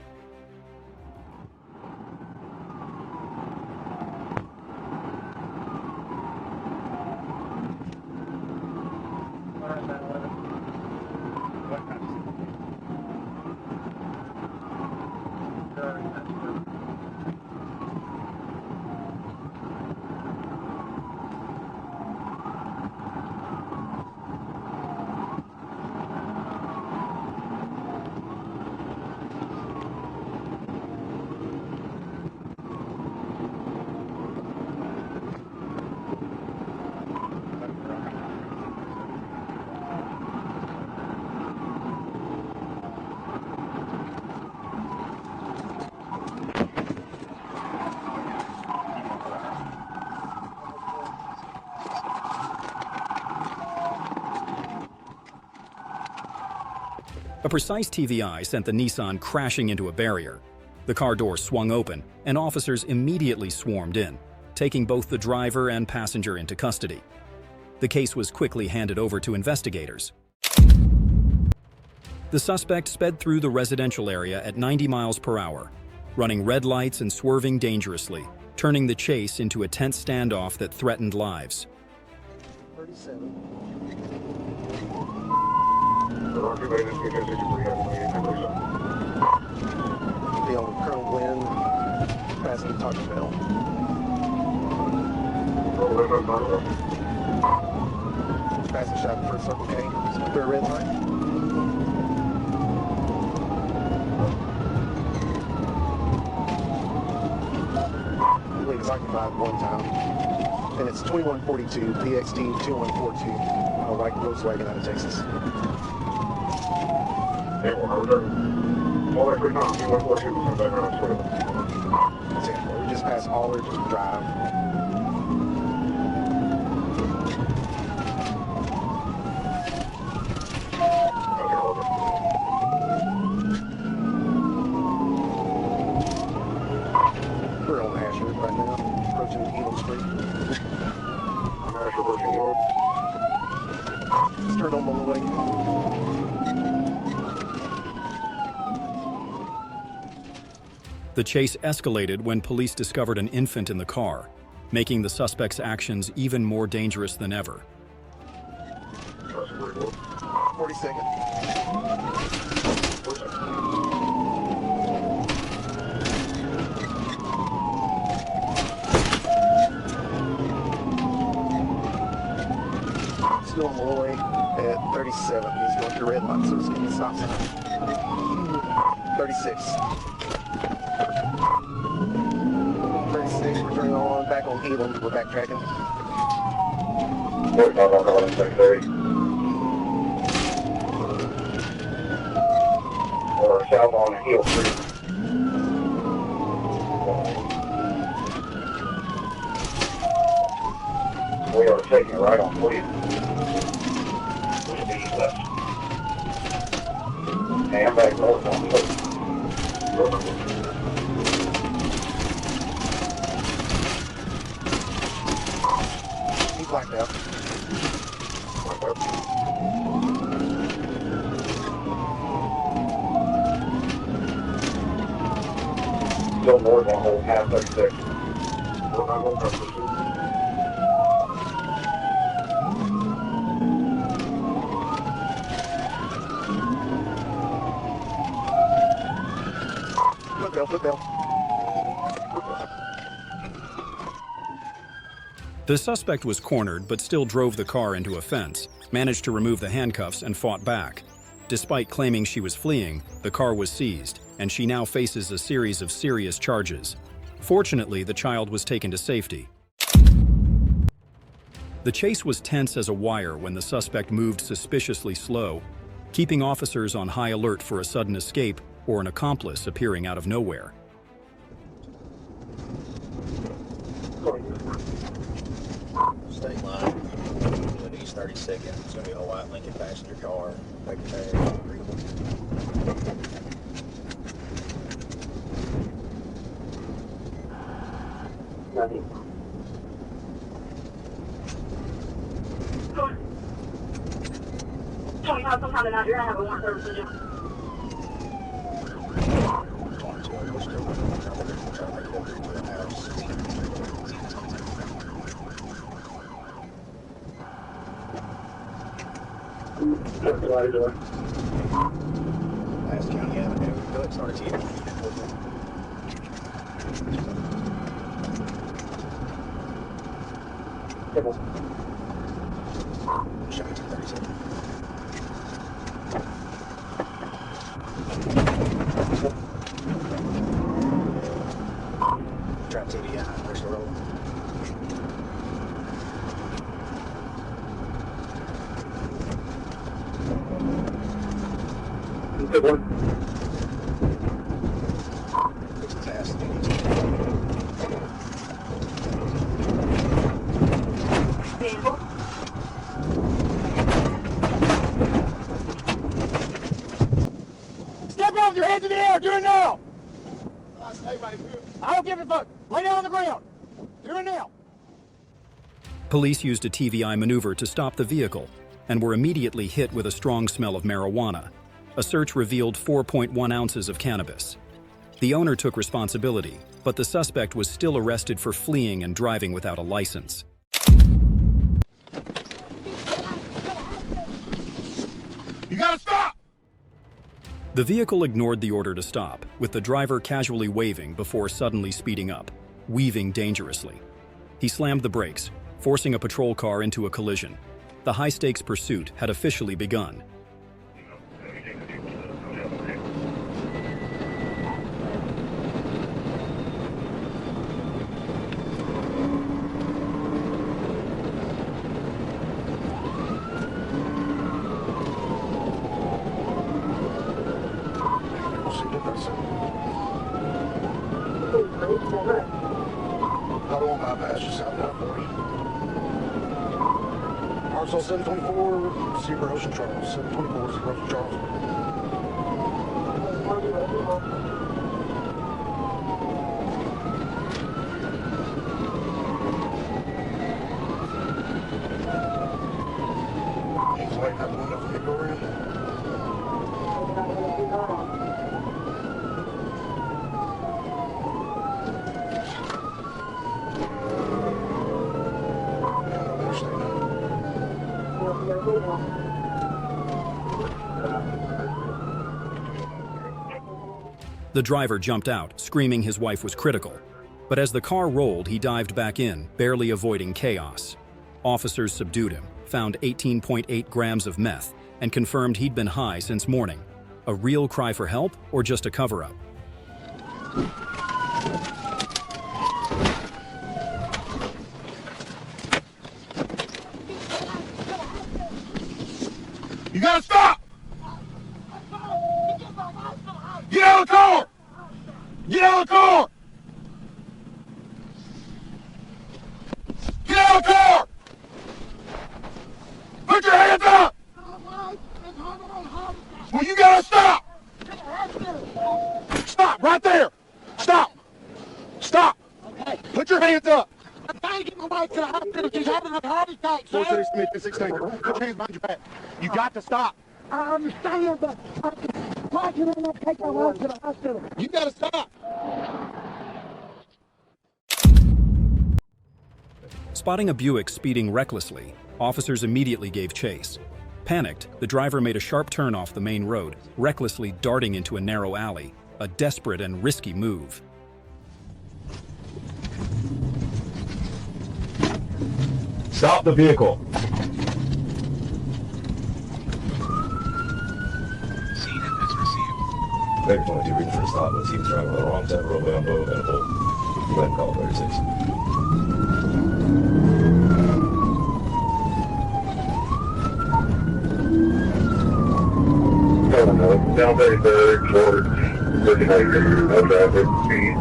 A precise TVI sent the Nissan crashing into a barrier. The car door swung open, and officers immediately swarmed in, taking both the driver and passenger into custody. The case was quickly handed over to investigators. The suspect sped through the residential area at 90 miles per hour, running red lights and swerving dangerously, turning the chase into a tense standoff that threatened lives. 37. Be on Colonel Glenn, passing the Taco Bell. Passing shop for Circle K, clear red line. I believe it's occupied one time. And it's 2142, PXT 2142, a white Volkswagen out of Texas. We just passed Allard Drive. We're on Asher right now, approaching Elam Street. Asher approaching north. Let's turn on the way. The chase escalated when police discovered an infant in the car, making the suspect's actions even more dangerous than ever. 40 seconds. Still on the way at 37. He's going through red light, so it's going to be a stop sign. 36. 36, we're turning on, back on Elam, we're backtracking. We're south on Hill Street. We are taking right on William. We should be left. Hey, I'm back north on the He blacked out. Still north on whole half 36. We're not going to pursue. Football. The suspect was cornered but still drove the car into a fence, managed to remove the handcuffs, and fought back. Despite claiming she was fleeing, the car was seized, and she now faces a series of serious charges. Fortunately, the child was taken to safety. The chase was tense as a wire when the suspect moved suspiciously slow, keeping officers on high alert for a sudden escape or an accomplice appearing out of nowhere. State line, in East 32nd. It's going to be a white Lincoln passenger car. Paper tag, readable. Nothing. Tell me how sometime tonight you're going to have a warrant service in you. Last County Avenue, Phillips RT. Show me 237. Trap TV, where's the road? Good one. It's fast. Step off your hands in the air. Do it now. I don't give a fuck. Lay down on the ground. Do it now. Police used a TVI maneuver to stop the vehicle and were immediately hit with a strong smell of marijuana. A search revealed 4.1 ounces of cannabis. The owner took responsibility, but the suspect was still arrested for fleeing and driving without a license. You gotta stop! The vehicle ignored the order to stop, with the driver casually waving before suddenly speeding up, weaving dangerously. He slammed the brakes, forcing a patrol car into a collision. The high-stakes pursuit had officially begun. I don't bypass you south of 40. Arsenal 724, Super Ocean Charles. 724, Super Ocean Charles. He's waiting out the window for me to go in. The driver jumped out, screaming his wife was critical. But as the car rolled, he dived back in, barely avoiding chaos. Officers subdued him, found 18.8 grams of meth, and confirmed he'd been high since morning. A real cry for help, or just a cover-up? You gotta stop! right to the hospital. She's having a heart attack, sir. 416, put your hands behind your back. You got to stop. I understand, but why can I not take her home to the hospital? You got to stop. Spotting a Buick speeding recklessly, officers immediately gave chase. Panicked, the driver made a sharp turn off the main road, recklessly darting into a narrow alley, a desperate and risky move. Stop the vehicle. Maybe 22 reading for a stop, but he was driving on the wrong side of the roadway on Bow Venable. You went and call 36. Down 33rd, towards looking at your no traffic, speed.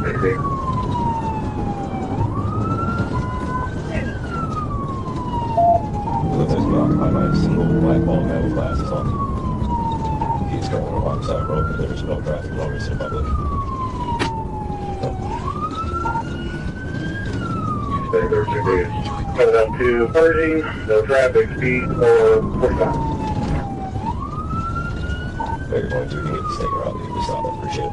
Maybe. It looks like he's occupied by a single black ball man with glasses on. He's going on the wrong side of the road because there's no traffic, no risk to the public. Coming up to Pershing, no traffic, speed, or 45. Maybe 22, you can get the sticker out, leave the stop, I appreciate it.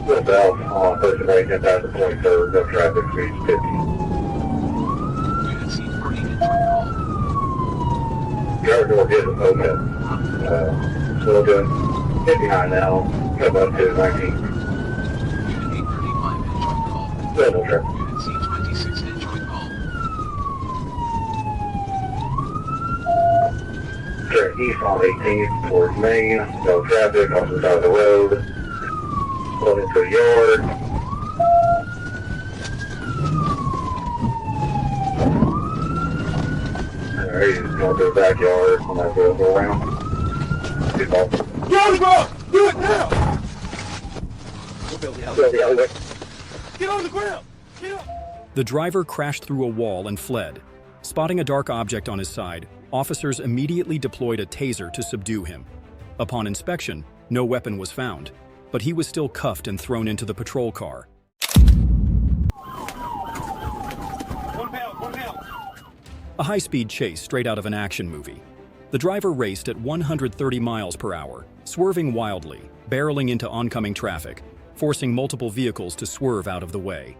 Just out on Pershing Way, 10,000 23rd, no traffic, speed 50. Driver door isn't open. Still doing 59 now, come up to 19. No traffic. Turn east on 18th towards Main, no traffic, off the side of the road. Going into the yard. Alright, he's going to the backyard on that road, go around. Get off. Get on the ground! Do it now! Build the alleyway. Get on the ground! Get up! The driver crashed through a wall and fled. Spotting a dark object on his side, officers immediately deployed a taser to subdue him. Upon inspection, no weapon was found, but he was still cuffed and thrown into the patrol car. A high-speed chase straight out of an action movie. The driver raced at 130 miles per hour, swerving wildly, barreling into oncoming traffic, forcing multiple vehicles to swerve out of the way.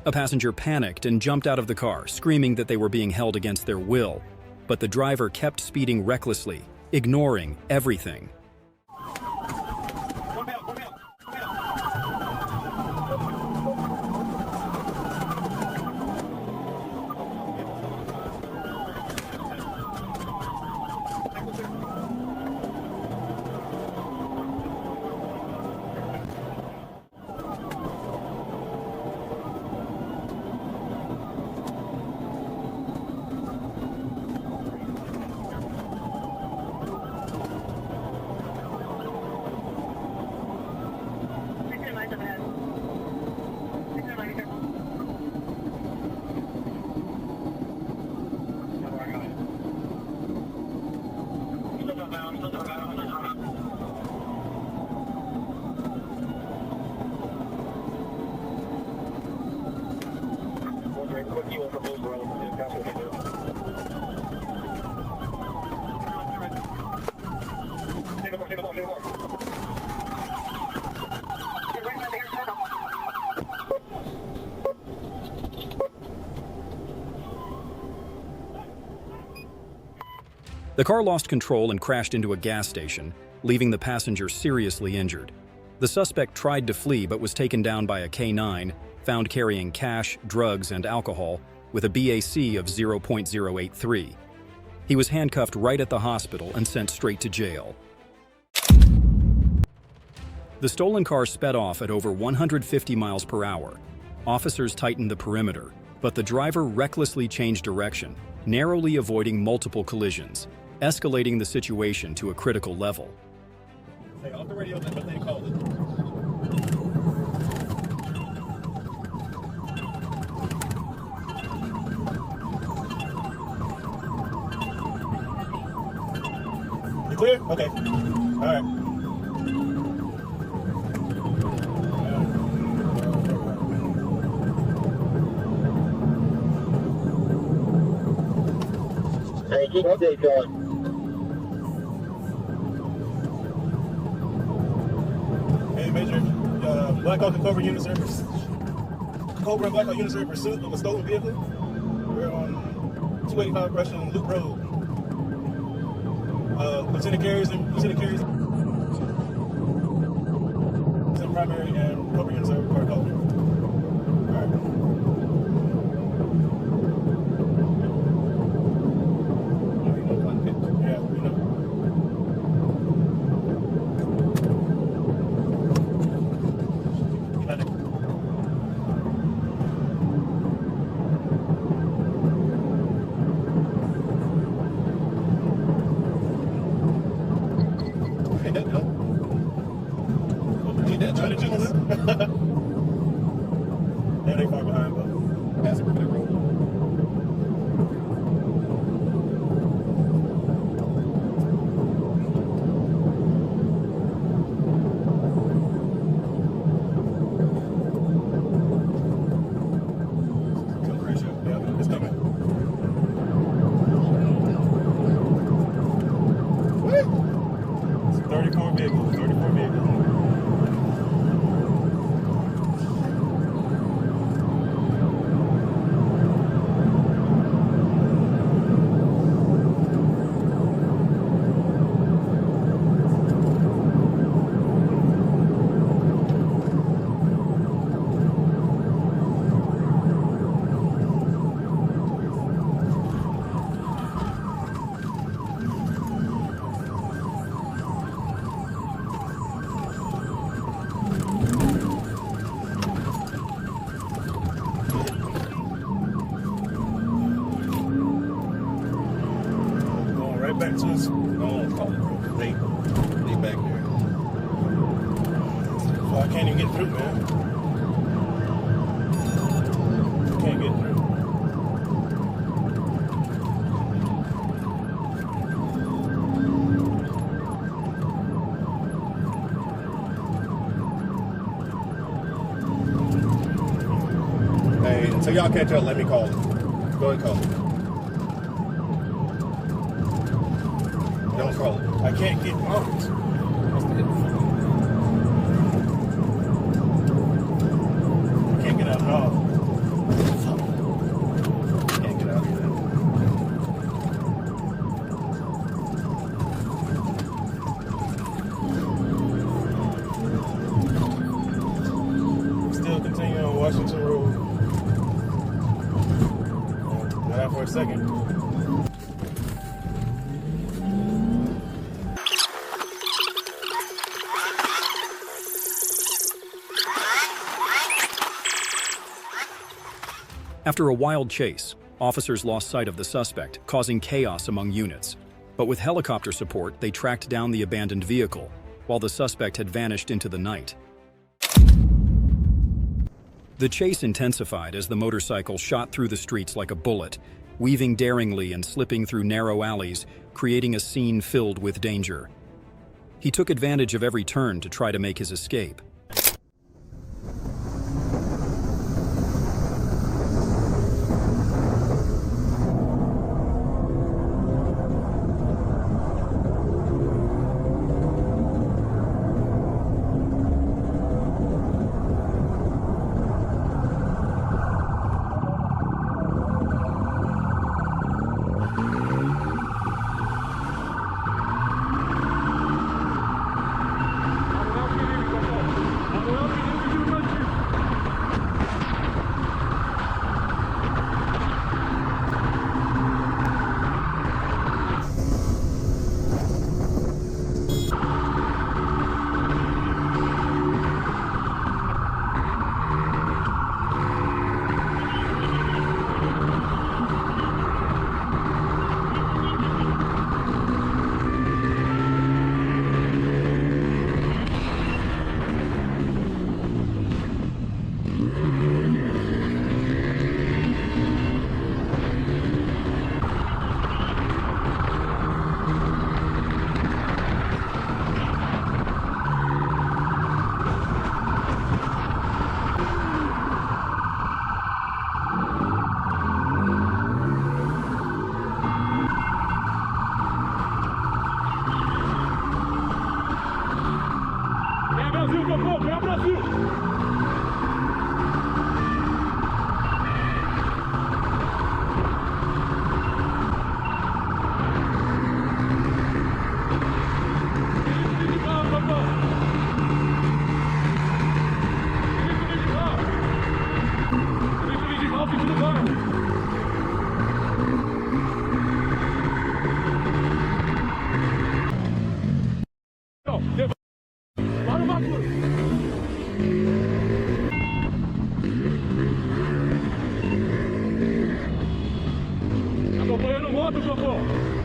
A passenger panicked and jumped out of the car, screaming that they were being held against their will. But the driver kept speeding recklessly, ignoring everything. The car lost control and crashed into a gas station, leaving the passenger seriously injured. The suspect tried to flee but was taken down by a K9, found carrying cash, drugs, and alcohol with a BAC of 0.083. He was handcuffed right at the hospital and sent straight to jail. The stolen car sped off at over 150 miles per hour. Officers tightened the perimeter, but the driver recklessly changed direction, narrowly avoiding multiple collisions, escalating the situation to a critical level. Hey, off the radio, but they called it. You clear? Okay. All right. Hey, keep update going. Hey, Major, Blackhawk and Cobra units are in pursuit. Cobra and Blackhawk units are in pursuit of a stolen vehicle. We're on 285 Russian Loop Road. Lieutenant carriers, primary and Cobra units are called. All right. Yeah, we know. Yeah, they far behind, but that's a pretty good road. Yeah, it's coming. What? 34 vehicles. Back to us. Oh, they back there. So I can't even get through, man. Can't get through. Hey, until y'all catch up, let me call it. Go ahead and call it. Don't call it. I can't get out. I can't get out at all. I can't get out of here. Still continuing on Washington Road. Not out for a second. After a wild chase, officers lost sight of the suspect, causing chaos among units. But with helicopter support, they tracked down the abandoned vehicle, while the suspect had vanished into the night. The chase intensified as the motorcycle shot through the streets like a bullet, weaving daringly and slipping through narrow alleys, creating a scene filled with danger. He took advantage of every turn to try to make his escape. Brasil, Copom, vem Brasil! Acompanhando moto, Copom!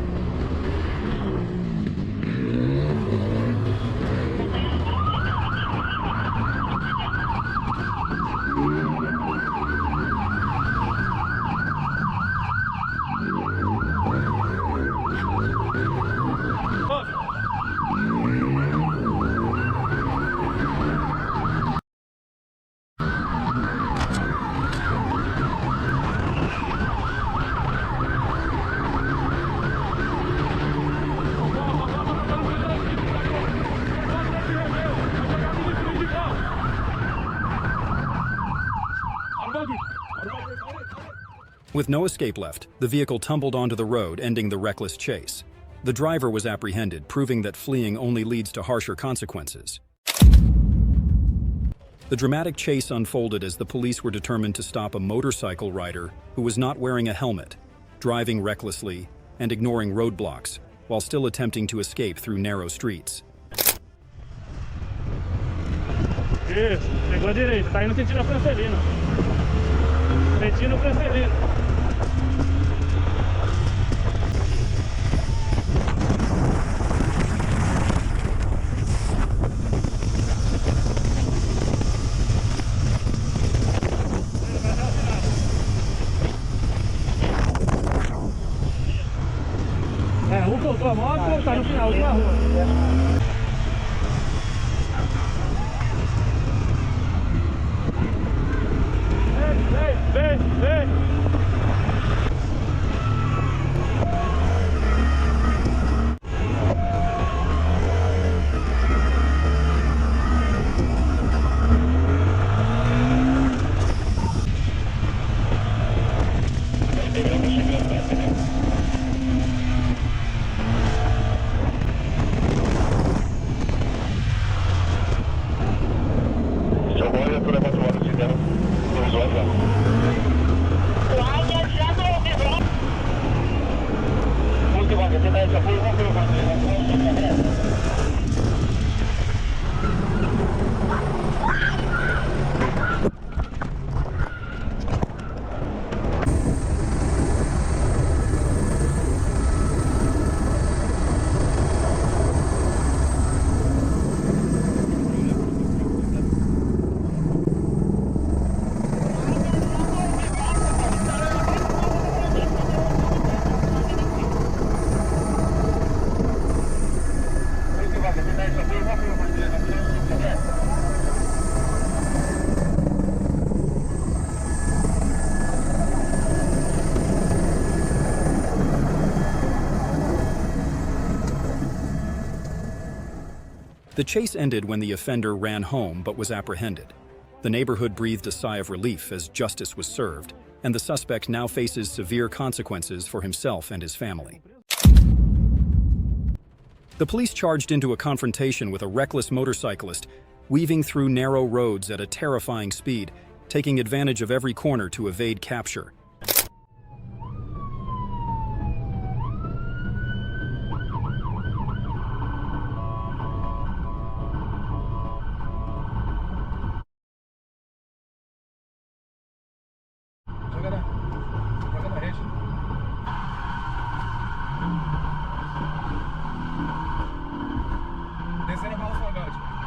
With no escape left, the vehicle tumbled onto the road, ending the reckless chase. The driver was apprehended, proving that fleeing only leads to harsher consequences. The dramatic chase unfolded as the police were determined to stop a motorcycle rider who was not wearing a helmet, driving recklessly, and ignoring roadblocks, while still attempting to escape through narrow streets. Isso, pegou a direita, tá indo sentindo a Francelina. Sentindo Francelina. Soltou a moto, tá no final da rua. Vem! The chase ended when the offender ran home but was apprehended. The neighborhood breathed a sigh of relief as justice was served, and the suspect now faces severe consequences for himself and his family. The police charged into a confrontation with a reckless motorcyclist, weaving through narrow roads at a terrifying speed, taking advantage of every corner to evade capture.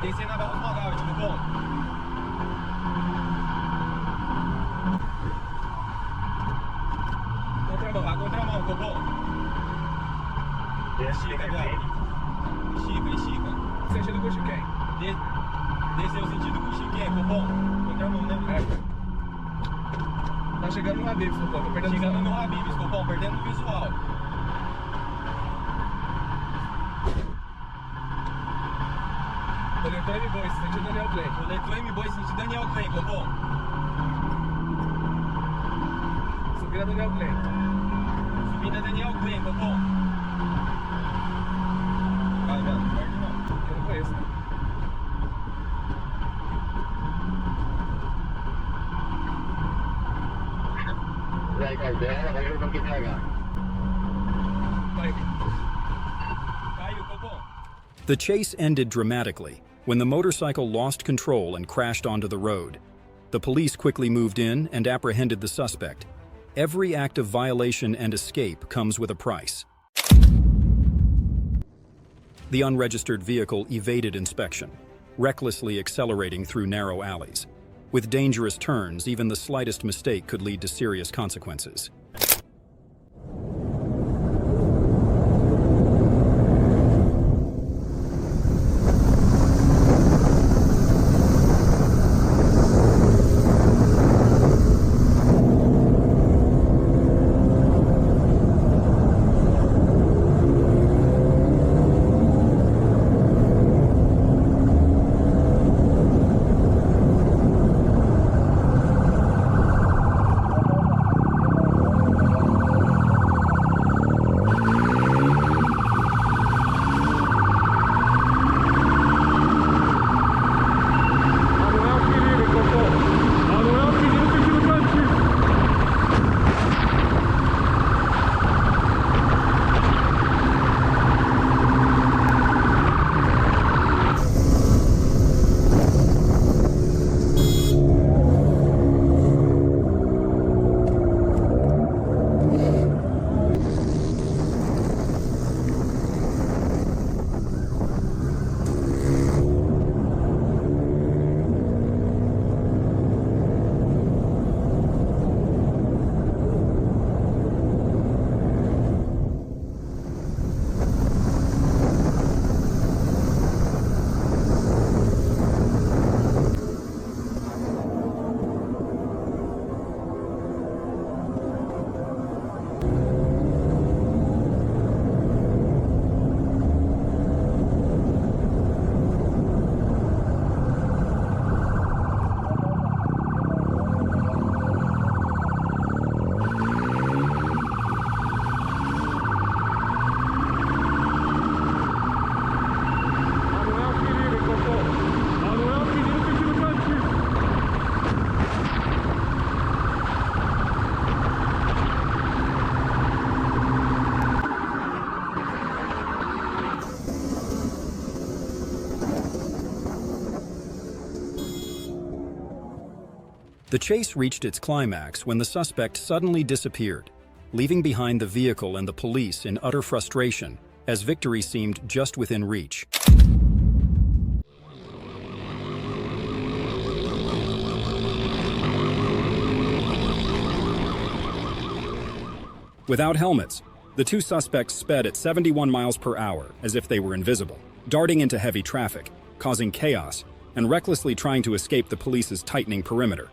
Descendo a barra modal, tudo bom? Contramão, ficou bom? Estica agora. Estica. Sentido com o Chiquém. Desceu o sentido com o Chiquém, ficou bom? Contramão, né? Tá chegando no Habib, ficou bom? Chegando no Habib, ficou bom? Perdendo o visual. Electronic voice, senti Daniel Clay. Electronic voice, senti Daniel Clay, Bobo. Subida Daniel Clay. Subida Daniel Clay, Bobo. Vai, não. Eu não conheço. Vai, vai junto aqui pegar. Vai. Caiu, Bobo. The chase ended dramatically when the motorcycle lost control and crashed onto the road. The police quickly moved in and apprehended the suspect. Every act of violation and escape comes with a price. The unregistered vehicle evaded inspection, recklessly accelerating through narrow alleys. With dangerous turns, even the slightest mistake could lead to serious consequences. The chase reached its climax when the suspect suddenly disappeared, leaving behind the vehicle and the police in utter frustration as victory seemed just within reach. Without helmets, the two suspects sped at 71 miles per hour as if they were invisible, darting into heavy traffic, causing chaos, and recklessly trying to escape the police's tightening perimeter.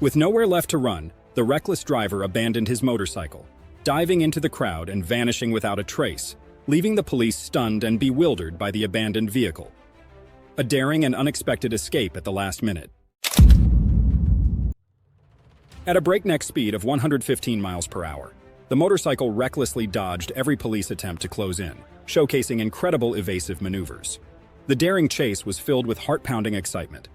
With nowhere left to run, the reckless driver abandoned his motorcycle, diving into the crowd and vanishing without a trace, leaving the police stunned and bewildered by the abandoned vehicle. A daring and unexpected escape at the last minute. At a breakneck speed of 115 miles per hour, the motorcycle recklessly dodged every police attempt to close in, showcasing incredible evasive maneuvers. The daring chase was filled with heart-pounding excitement.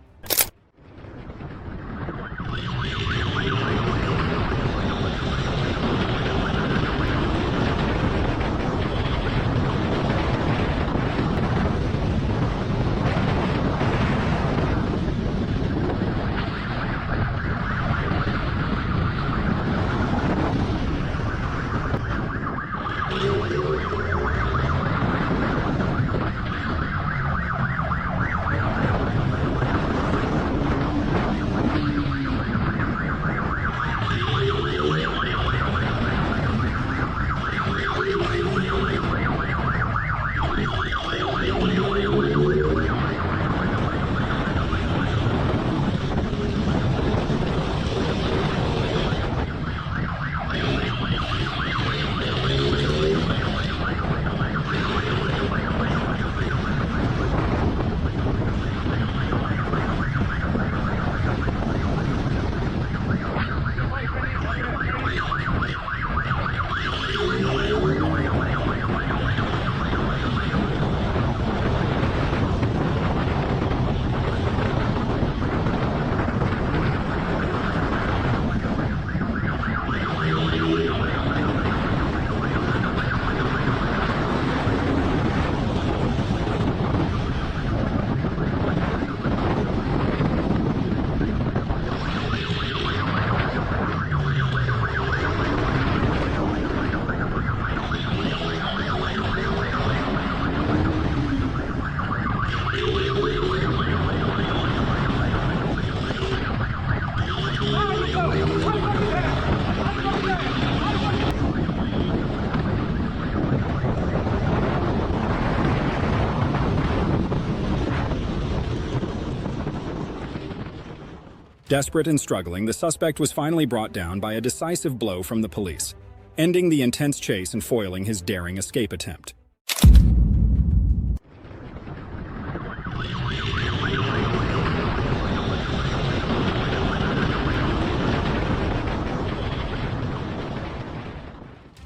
Desperate and struggling, the suspect was finally brought down by a decisive blow from the police, ending the intense chase and foiling his daring escape attempt.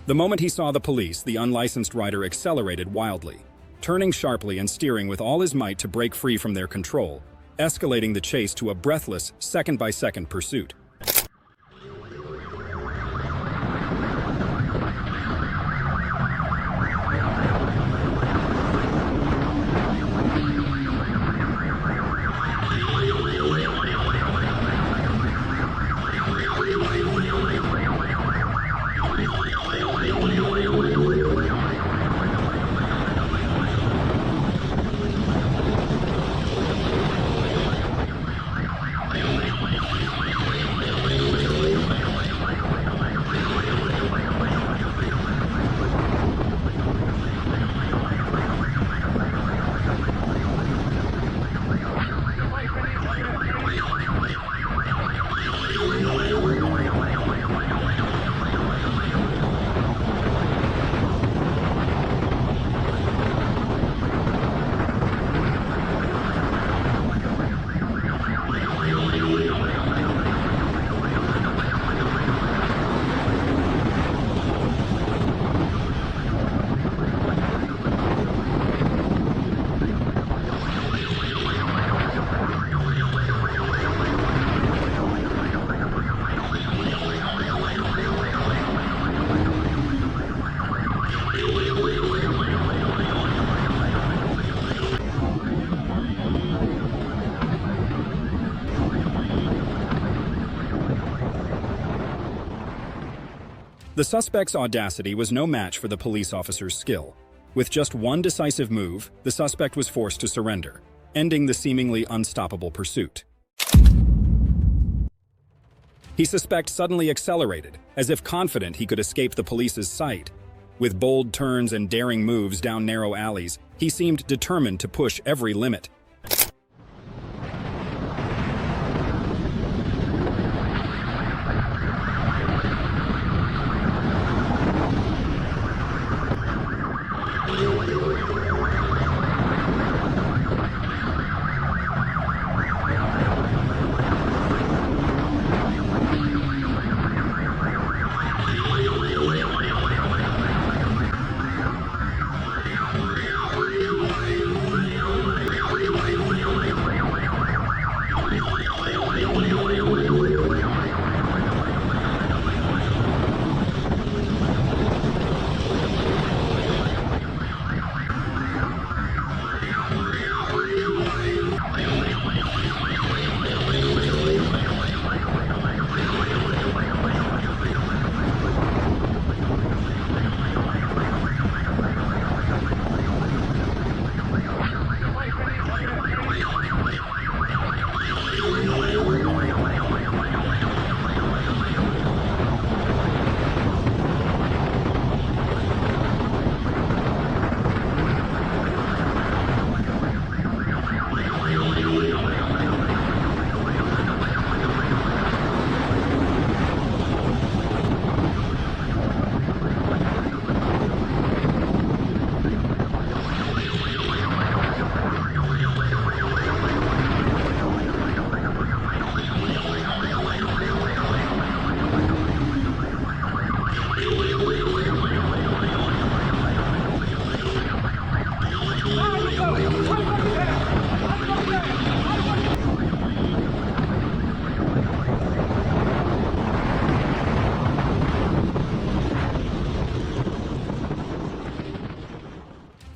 The moment he saw the police, the unlicensed rider accelerated wildly, turning sharply and steering with all his might to break free from their control, escalating the chase to a breathless, second-by-second pursuit. The suspect's audacity was no match for the police officer's skill. With just one decisive move, the suspect was forced to surrender, ending the seemingly unstoppable pursuit. The suspect suddenly accelerated, as if confident he could escape the police's sight. With bold turns and daring moves down narrow alleys, he seemed determined to push every limit.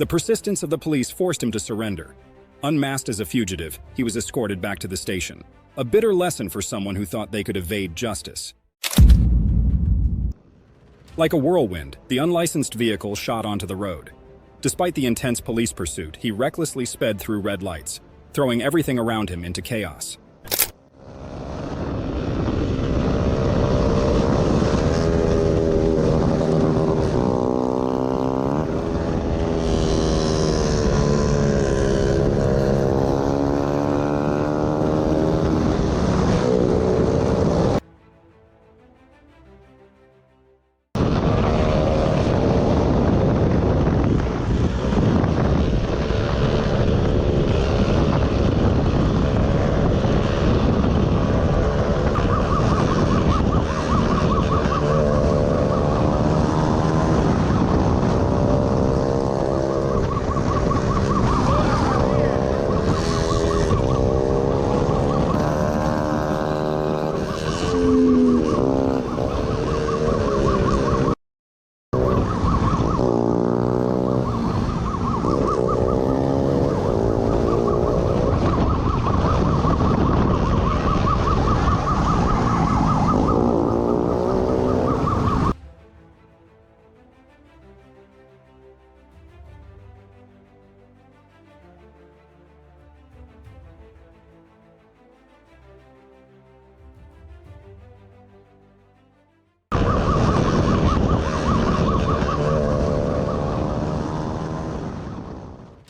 The persistence of the police forced him to surrender. Unmasked as a fugitive, he was escorted back to the station. A bitter lesson for someone who thought they could evade justice. Like a whirlwind, the unlicensed vehicle shot onto the road. Despite the intense police pursuit, he recklessly sped through red lights, throwing everything around him into chaos.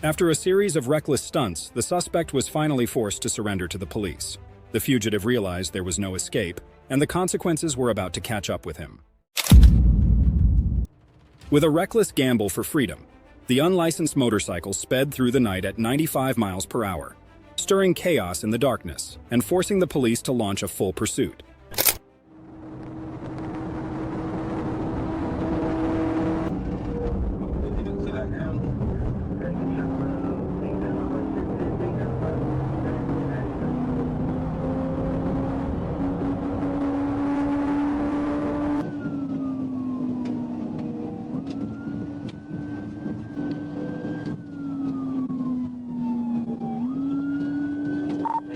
After a series of reckless stunts, the suspect was finally forced to surrender to the police. The fugitive realized there was no escape, and the consequences were about to catch up with him. With a reckless gamble for freedom, the unlicensed motorcycle sped through the night at 95 miles per hour, stirring chaos in the darkness and forcing the police to launch a full pursuit.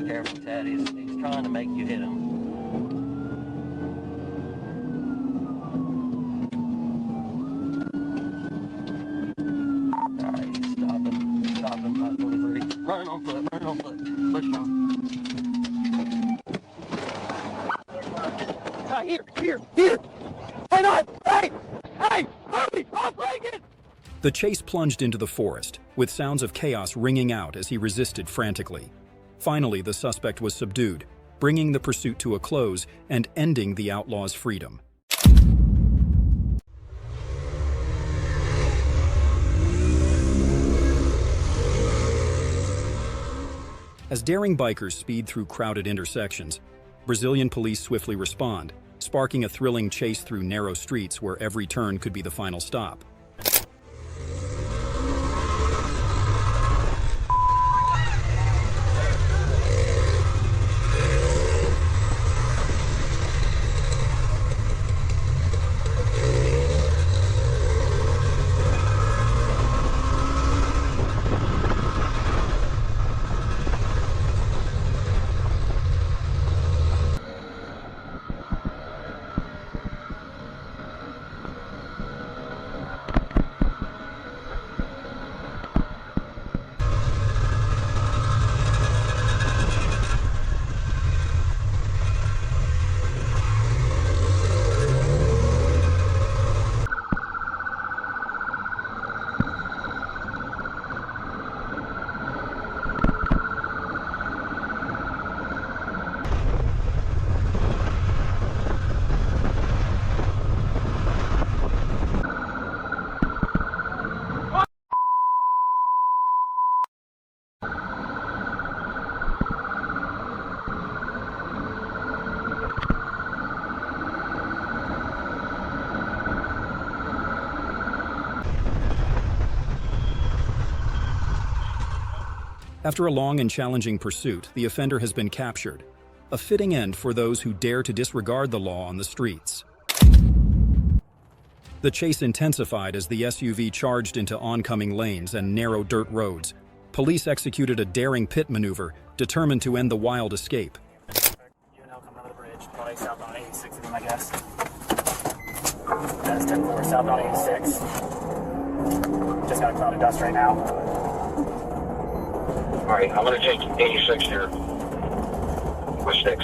Careful, Ted. He's trying to make you hit him. All right, stop him. Stop him, 523. Running on foot, running on foot. Push on. Here. Hang on! Hey! Hurry! I'm breaking! The chase plunged into the forest, with sounds of chaos ringing out as he resisted frantically. Finally, the suspect was subdued, bringing the pursuit to a close and ending the outlaw's freedom. As daring bikers speed through crowded intersections, Brazilian police swiftly respond, sparking a thrilling chase through narrow streets where every turn could be the final stop. After a long and challenging pursuit, the offender has been captured. A fitting end for those who dare to disregard the law on the streets. The chase intensified as the SUV charged into oncoming lanes and narrow dirt roads. Police executed a daring pit maneuver, determined to end the wild escape. UNL coming over the bridge, probably southbound 86 of them, I guess. That's 10-4, southbound 86. Just got a cloud of dust right now. Alright, I'm gonna take 86 here. With 6.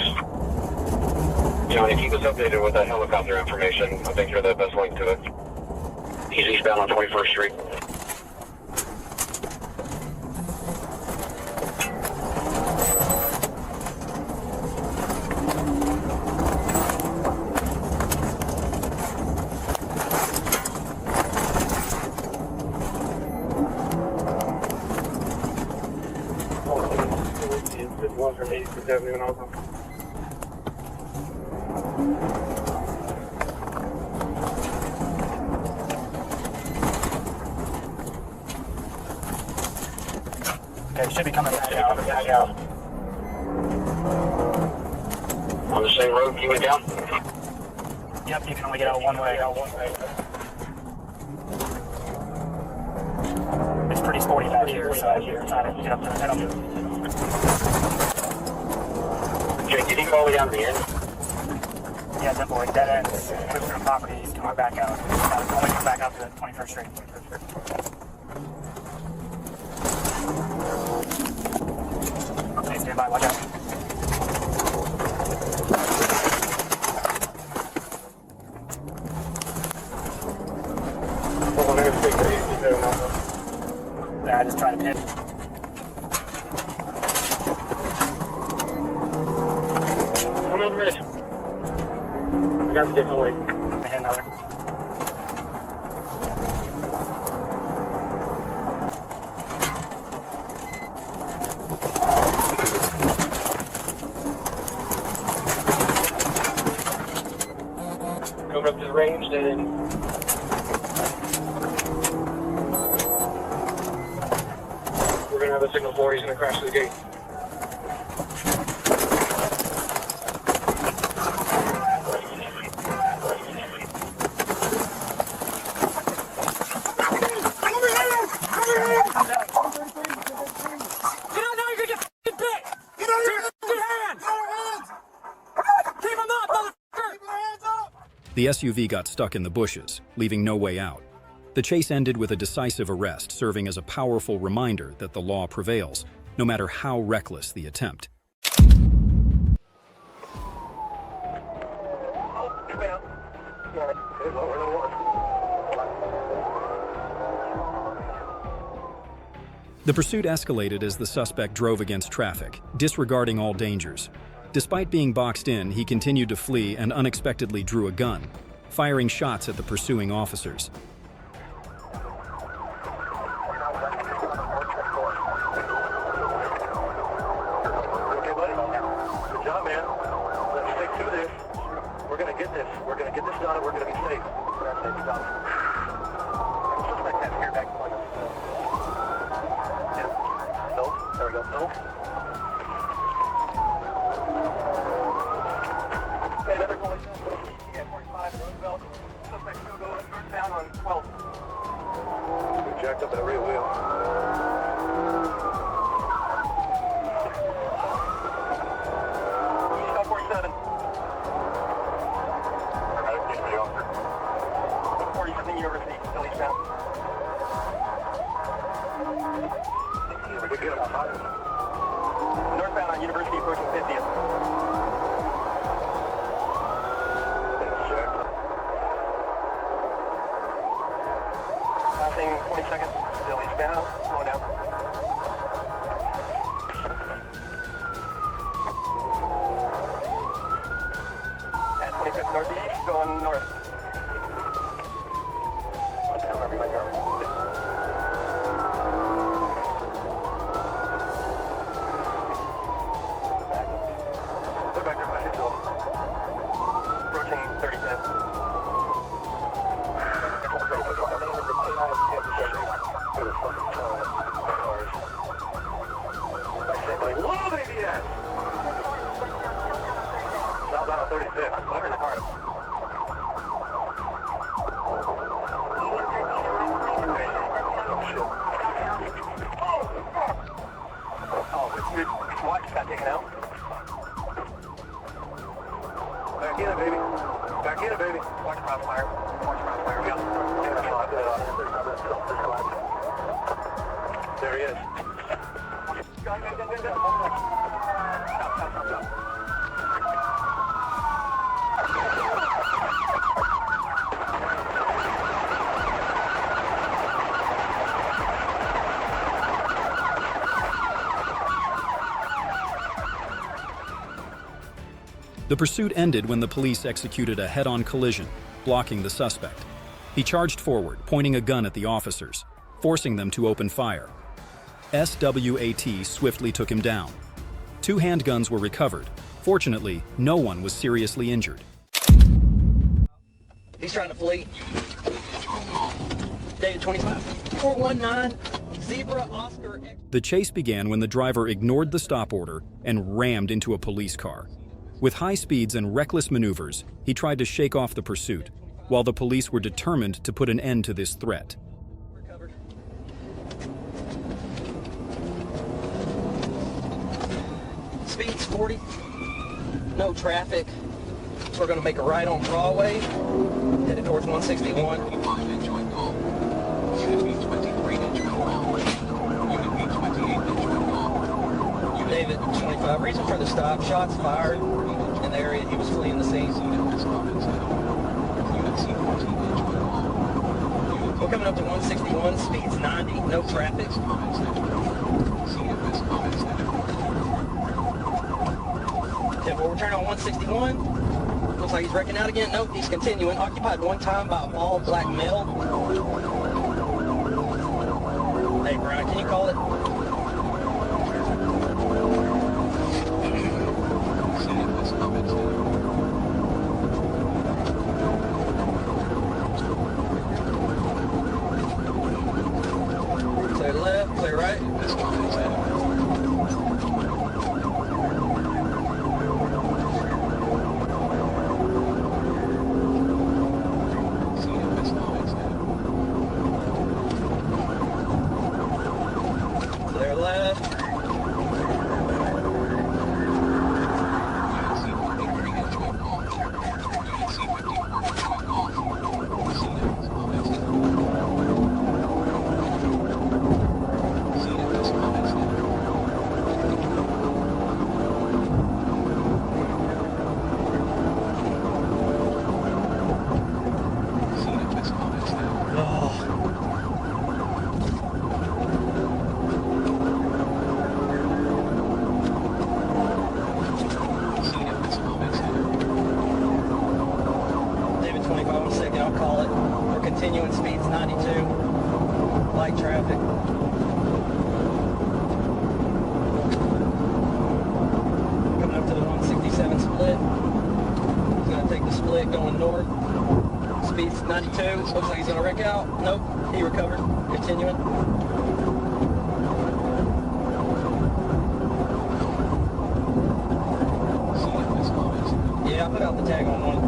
You know, if you keep us updated with that helicopter information, I think you're the best link to it. He's eastbound on 21st Street. One from 86 Avenue and also. Okay, should be coming back out. On the same road you went down? Yep, you can only get out one way. It's pretty sporty back here, so you're trying to get up there. Jake, did he go all the way down to the end? Yeah, definitely. Dead ends. Moving through properties, coming back out. Only come back out to 21st Street. Okay, stand by, watch out. Yeah, I just tried to pin. Come on, Rich. I got the different way. Hit another. Coming up to the range, then. We're gonna have a signal for he's gonna crash through the gate. The SUV got stuck in the bushes, leaving no way out. The chase ended with a decisive arrest, serving as a powerful reminder that the law prevails, no matter how reckless the attempt. The pursuit escalated as the suspect drove against traffic, disregarding all dangers. Despite being boxed in, he continued to flee and unexpectedly drew a gun, firing shots at the pursuing officers. Jacked up in the rear wheel. Stop 47. 47 University, still eastbound. Northbound on University approaching 50th. Passing 20 seconds, still eastbound, slowing down. At 25th northeast, going north. Approaching 35th. Love ABS! Southbound 35th, I'm clearing the car. Gunfire. Orange Gunfire. We got There he is. Go. Stop. The pursuit ended when the police executed a head-on collision, blocking the suspect. He charged forward, pointing a gun at the officers, forcing them to open fire. SWAT swiftly took him down. 2 handguns were recovered. Fortunately, no one was seriously injured. He's trying to flee. David 25. 419, Zebra, Oscar. The chase began when the driver ignored the stop order and rammed into a police car. With high speeds and reckless maneuvers, he tried to shake off the pursuit, while the police were determined to put an end to this threat. Speed's 40. No traffic. So we're going to make a right on Broadway, headed towards 161. David 25. Reason for the stop. Shots fired in the area. He was fleeing the scene. We're coming up to 161. Speed's 90. No traffic. Okay, we'll return on 161. Looks like he's wrecking out again. Nope, he's continuing. Occupied one time by a all black male. Hey, Brian, can you call it? Clear left, clear right. Clear left. Continuing speeds 92, light traffic. Coming up to the 167 split. He's going to take the split going north. Speeds 92. Looks like he's going to wreck out. Nope, he recovered. Continuing. Yeah, I put out the tag on one.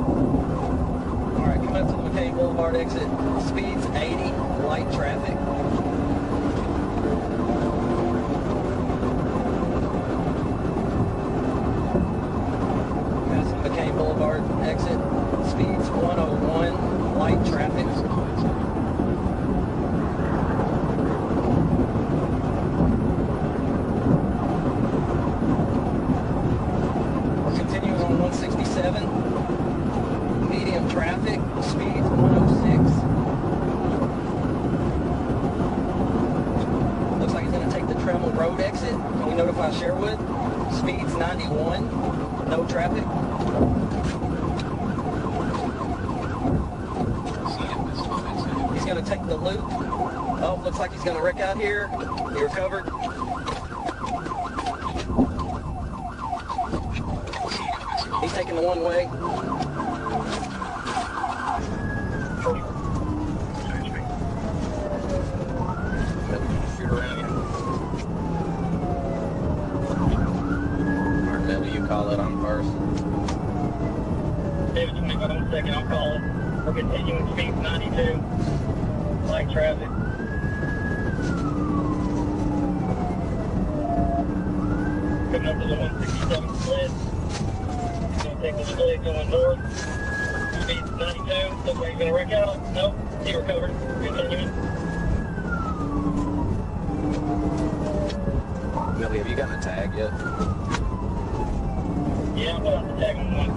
Up to the McCain Boulevard exit, speeds 80, light traffic. Past the McCain Boulevard exit, speeds 101, light traffic. We're continuing on 167. Medium traffic, speeds 106. Looks like he's going to take the Tremel Road exit. Can we notify Sherwood? Speeds 91, no traffic. He's going to take the loop. Oh, looks like he's going to wreck out here. He recovered. He's taking the one way. Shoot around you. Mark, whatever you call it, I'm first. David 25 on second, I'll call it. We're continuing speeds 92. Light traffic. Coming up to the 167 split. He's going to take the split going north. Speed 92. Looks like he's gonna wreck out. Nope. He recovered. Continuing. Millie, have you gotten a tag yet? Yeah, I'm about to tag him one.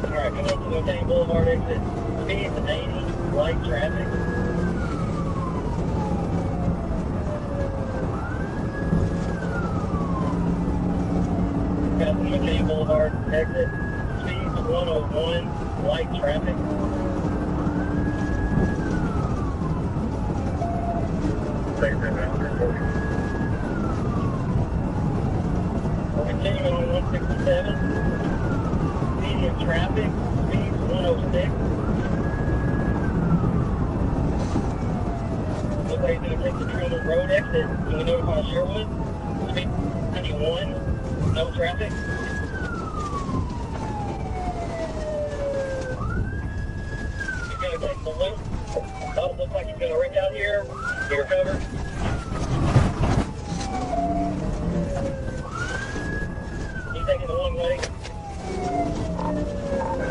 Alright, coming up to Rotating Boulevard exit. Speed 80. Light traffic. Passing Rotating Boulevard exit. Speed 101. Light traffic. We're continuing on 167. Medium traffic. Speed 106. Looks like he's going to take the Truman Road exit. Can we notify Sherwood? Speed 91. No traffic. He's going to take the loop. Oh, looks like he's going to wreck out here. He recovered. He's taking the one way.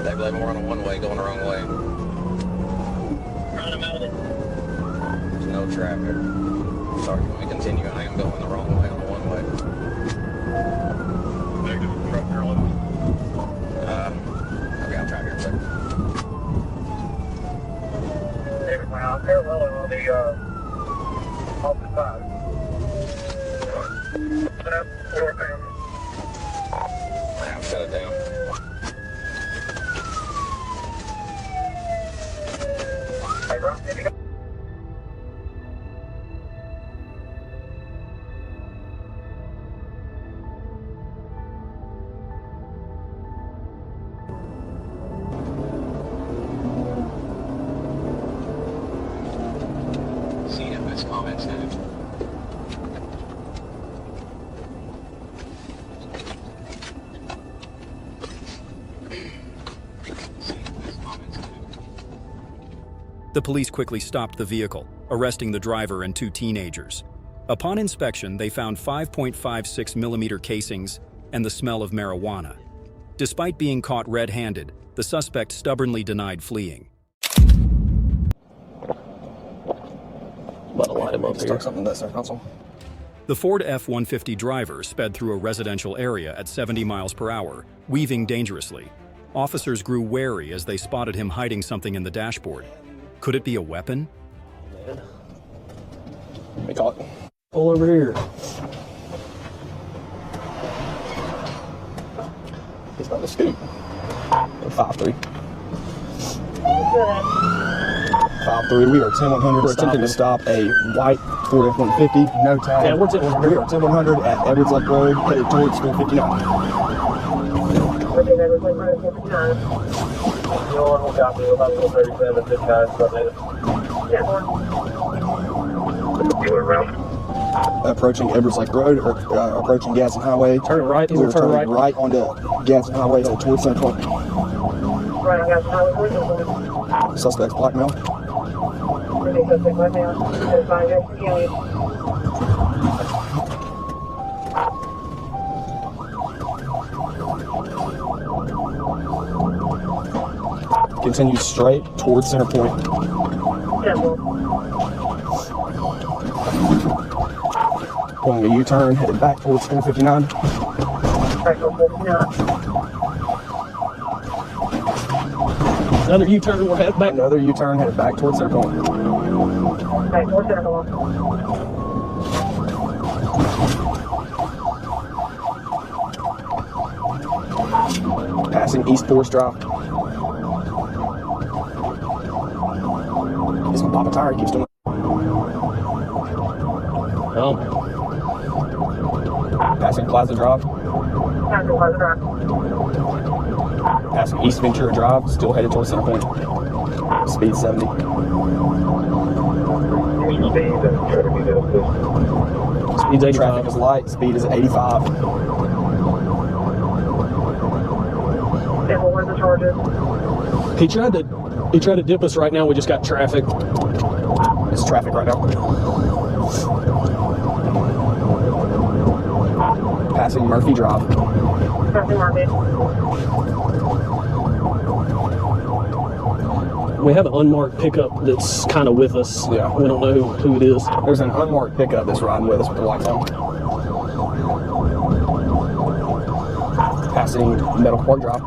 They believe we're on a one-way going the wrong way. Run him out of it. There's no traffic. Sorry, can we continue? I am going the wrong way on the one-way. Negative truck airline. Okay, I'll try here in a second. David Brown, parallel on the opposite side. I'll shut it down. Hey, bro, did you go? See if this comments in it. The police quickly stopped the vehicle, arresting the driver and two teenagers. Upon inspection, they found 5.56mm casings and the smell of marijuana. Despite being caught red-handed, the suspect stubbornly denied fleeing. About to light him up here. Start something that's our council. The Ford F-150 driver sped through a residential area at 70 miles per hour, weaving dangerously. Officers grew wary as they spotted him hiding something in the dashboard. Could it be a weapon? Let me call it. Pull over here. He's about to scoot. 5'3". 5'3". We are 10-100. We're attempting to stop a white Ford F-150. No tag. Yeah, we're 10-100. We are 10-100 at Edwards Lake Road, headed towards School 59. Approaching Edwards Lake Road, or approaching Gadsden Highway. Turn right. We're turning right onto Gadsden Highway, headed towards Center Point. Right on Gadsden Highway. Suspect's blackmail. Suspect blackmail. Continue straight towards Center Point. Pulling a U-turn, headed back towards School 59. Another U-turn, we're headed back. Another U-turn, headed back towards Center Point. Back towards Center Point. Passing East Forest Drive. He's gonna pop a tire, he keeps doing it. Oh. Passing Plaza Drive. Passing Plaza Drive. Passing East Ventura Drive, still headed towards Center Point. Speed 70. Speed's 85. Traffic is light, speed is 85. Where's the charges? He tried to dip us right now, we just got traffic. It's traffic right now. Passing Murphy Drive. Passing Murphy. We have an unmarked pickup that's kind of with us. Yeah. We don't know who it is. There's an unmarked pickup that's riding with us with the lights on. Passing Metal Park Drive.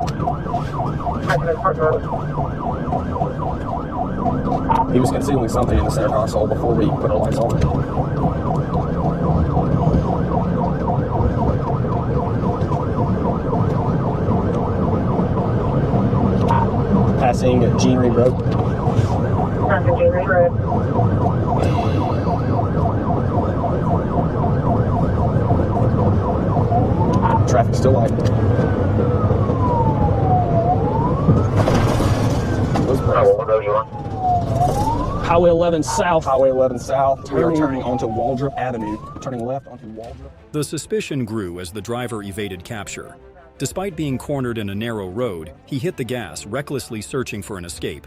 He was concealing something in the center console before we put our lights on. Passing Jeanery Road. Passing Jeanery Road. Traffic still light. What road you on? Highway 11 South. Highway 11 South. We are turning onto Waldrop Avenue. Turning left onto Waldrop. The suspicion grew as the driver evaded capture. Despite being cornered in a narrow road, he hit the gas, recklessly searching for an escape.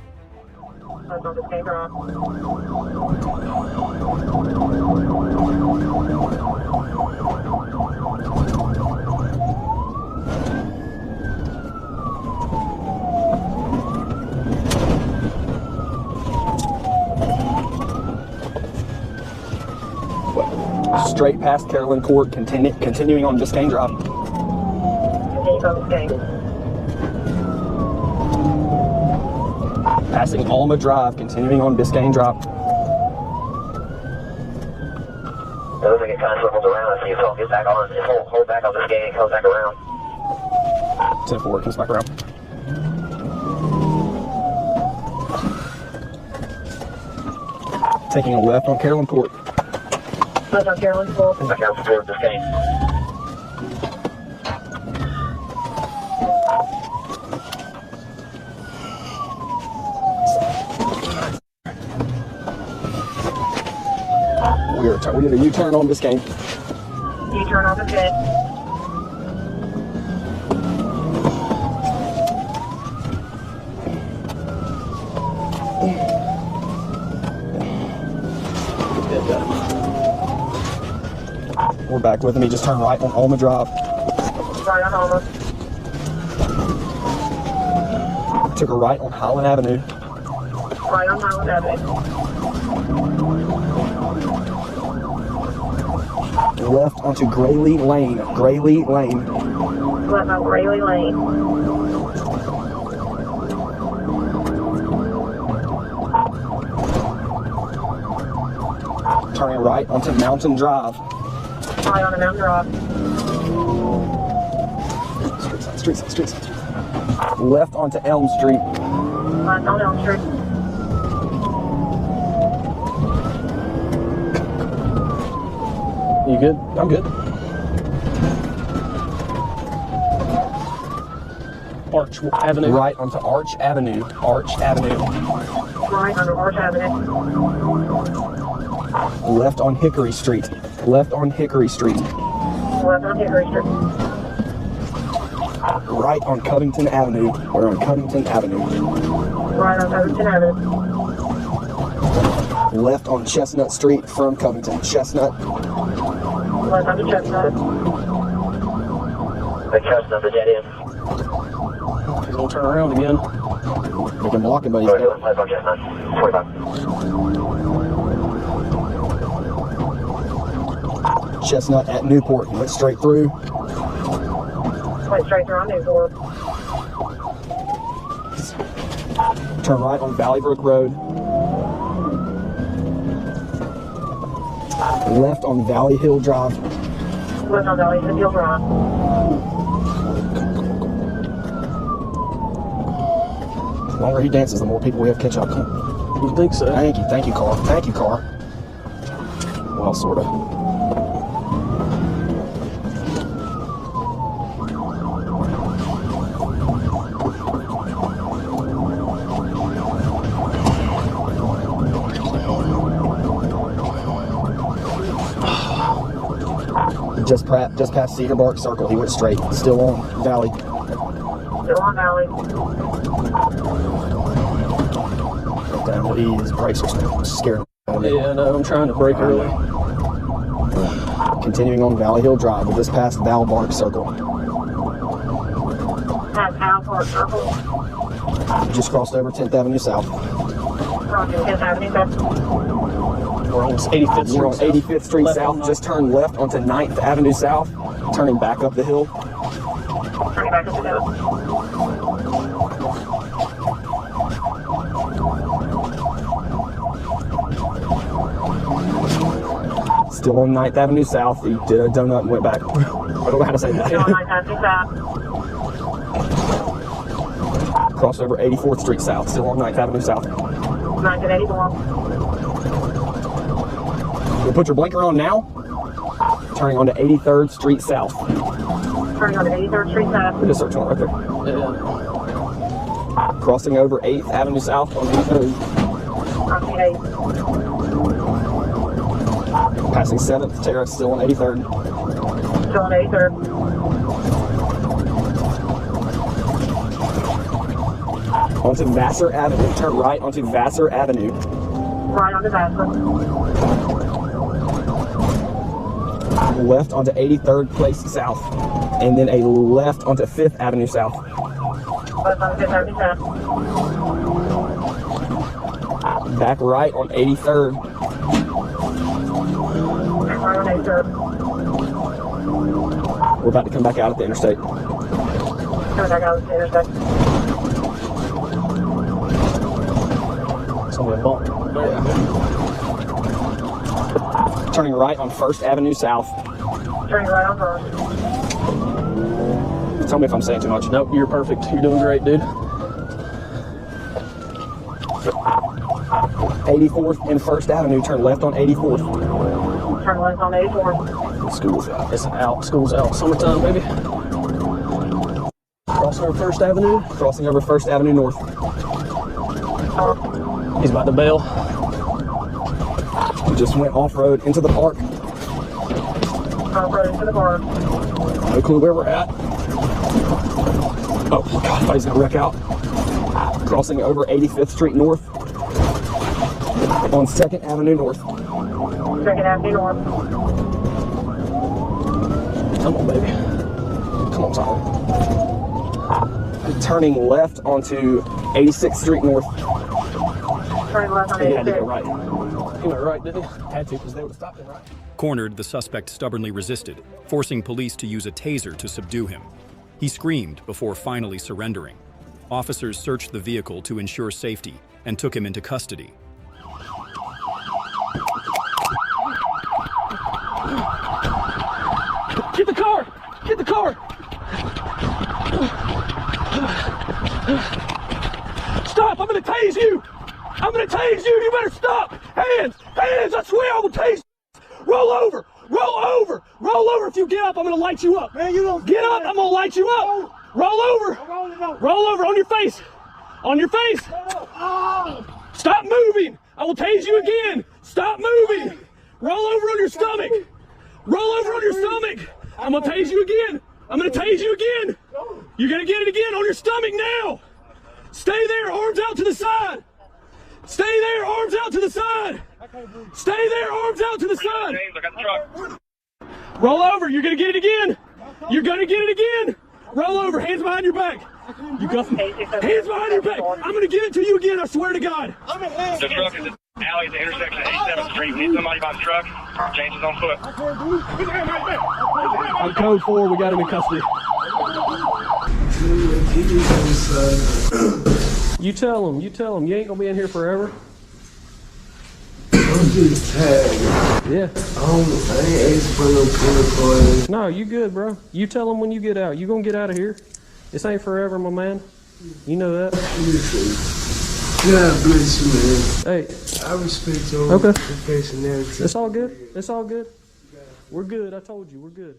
Straight past Carolyn Court, continuing on Biscayne Drive. Passing Alma Drive, continuing on Biscayne Drive. It looks like it kind of circles around. So you get back on, just hold back on Biscayne and comes back around. 10-4, comes back around. Taking a left on Carolyn Court. Left on Carolyn Court. Back out toward Biscayne. We did a U-turn on Biscayne. U-turn on Biscayne. We're back with him. He just turned right on Alma Drive. Right on Alma. Took a right on Highland Avenue. Right on Highland Avenue. Left onto Grayley Lane. Grayley Lane. Left on Grayley Lane. Turning right onto Mountain Drive. Right on the Mountain Drive. Street side. Left onto Elm Street. Left on Elm Street. You good? I'm good. Arch Avenue. Right onto Arch Avenue. Arch Avenue. Right onto Arch Avenue. Left on Hickory Street. Left on Hickory Street. Left on Hickory Street. Right on Covington Avenue. We're on Covington Avenue. Right on Covington Avenue. Left on Chestnut Street from Covington. Chestnut. Left on the Chestnut. The Chestnut, the dead end. He's gonna turn around again. We can block him, but he's left on Chestnut. 45. Chestnut at Newport. He went straight through. Went straight through on Newport. Turn right on Valley Brook Road. Left on Valley Hill Drive. Left on Valley Hill Drive. The longer he dances, the more people we have to catch up. You think so? Thank you, car. Thank you, car. Well, sort of. Just past Cedar Bark Circle, he went straight. Still on Valley. Still on Valley. Down, his brakes are scaring him. Yeah, no, I'm trying to brake early. Continuing on Valley Hill Drive, we just past Val Bark Circle. Past Val Bark Circle. Just crossed over 10th Avenue South. Crossing 10th Avenue South. We're on 85th Street. We're on 85th Street South. Just turned left onto 9th Avenue South. Turning back up the hill. Turning back up the hill. Still on 9th Avenue South. He did a donut and went back. I don't know how to say that. Still on 9th Avenue South. Crossed over 84th Street South. Still on 9th Avenue South. 9th and 84. You'll put your blinker on now. Turning onto 83rd Street South. Turning onto 83rd Street South. There's a search warrant right there. Yeah. Crossing over 8th Avenue South on 83rd. Crossing 8th. Passing 7th Terrace, still on 83rd. Still on 83rd. Onto Vassar Avenue. Turn right onto Vassar Avenue. Right onto Vassar. Left onto 83rd Place South. And then a left onto 5th Avenue South. Left onto 5th Avenue South. Back right on 83rd. Right on 83rd. We're about to come back out at the interstate. Coming back out at the interstate. It's gonna be a bump. Yeah. Turning right on 1st Avenue South. Turning right on 1st. Tell me if I'm saying too much. Nope, you're perfect. You're doing great, dude. 84th and 1st Avenue. Turn left on 84th. Turn left on 84th. School's out. It's out. School's out. Summertime, baby. Crossing over 1st Avenue. Crossing over 1st Avenue North. He's about to bail. We just went off-road into the park. Off-road into the park. No clue where we're at. Oh, God, I thought he's gonna wreck out. Crossing over 85th Street North. On 2nd Avenue North. 2nd Avenue North. Come on, baby. Come on, Tyler. Turning left onto 86th Street North. Turning left on He had to 86th. go right. He went right, didn't he? Had to, because they would have stopped him right. Cornered, the suspect stubbornly resisted, forcing police to use a taser to subdue him. He screamed before finally surrendering. Officers searched the vehicle to ensure safety and took him into custody. Get the car! Get the car! Stop! I'm gonna tase you! I'm gonna tase you! You better stop! Hands! Hands! I swear I will tase you! Roll over! Roll over! Roll over! If you get up, I'm gonna light you up! Man, you don't get up! I'm gonna light you up! Roll over! Roll over on your face! On your face! Stop moving! I will tase you again! Stop moving! Roll over on your stomach! Roll over on your stomach! I'm gonna tase you again! I'm gonna tase you again! You're gonna get it again on your stomach now! Stay there, arms out to the side! Stay there, arms out to the side! Stay there, arms out to the side! Roll over, you're gonna get it again! You're gonna get it again! Roll over, hands behind your back! You got hands behind your back! I'm gonna give it to you again, I swear to God! The truck is in the alley at the intersection of 87th Street. We need somebody by the truck. Changes on foot. On code 4, we got him in custody. You tell him, you ain't gonna be in here forever. I'm just tired. Yeah. I ain't asking for no protocol. No, you good, bro. You tell him when you get out. You gonna get out of here. This ain't forever, my man. You know that. God bless you, man. Hey. I respect your professionality. It's all good. It's all good. We're good. I told you, we're good.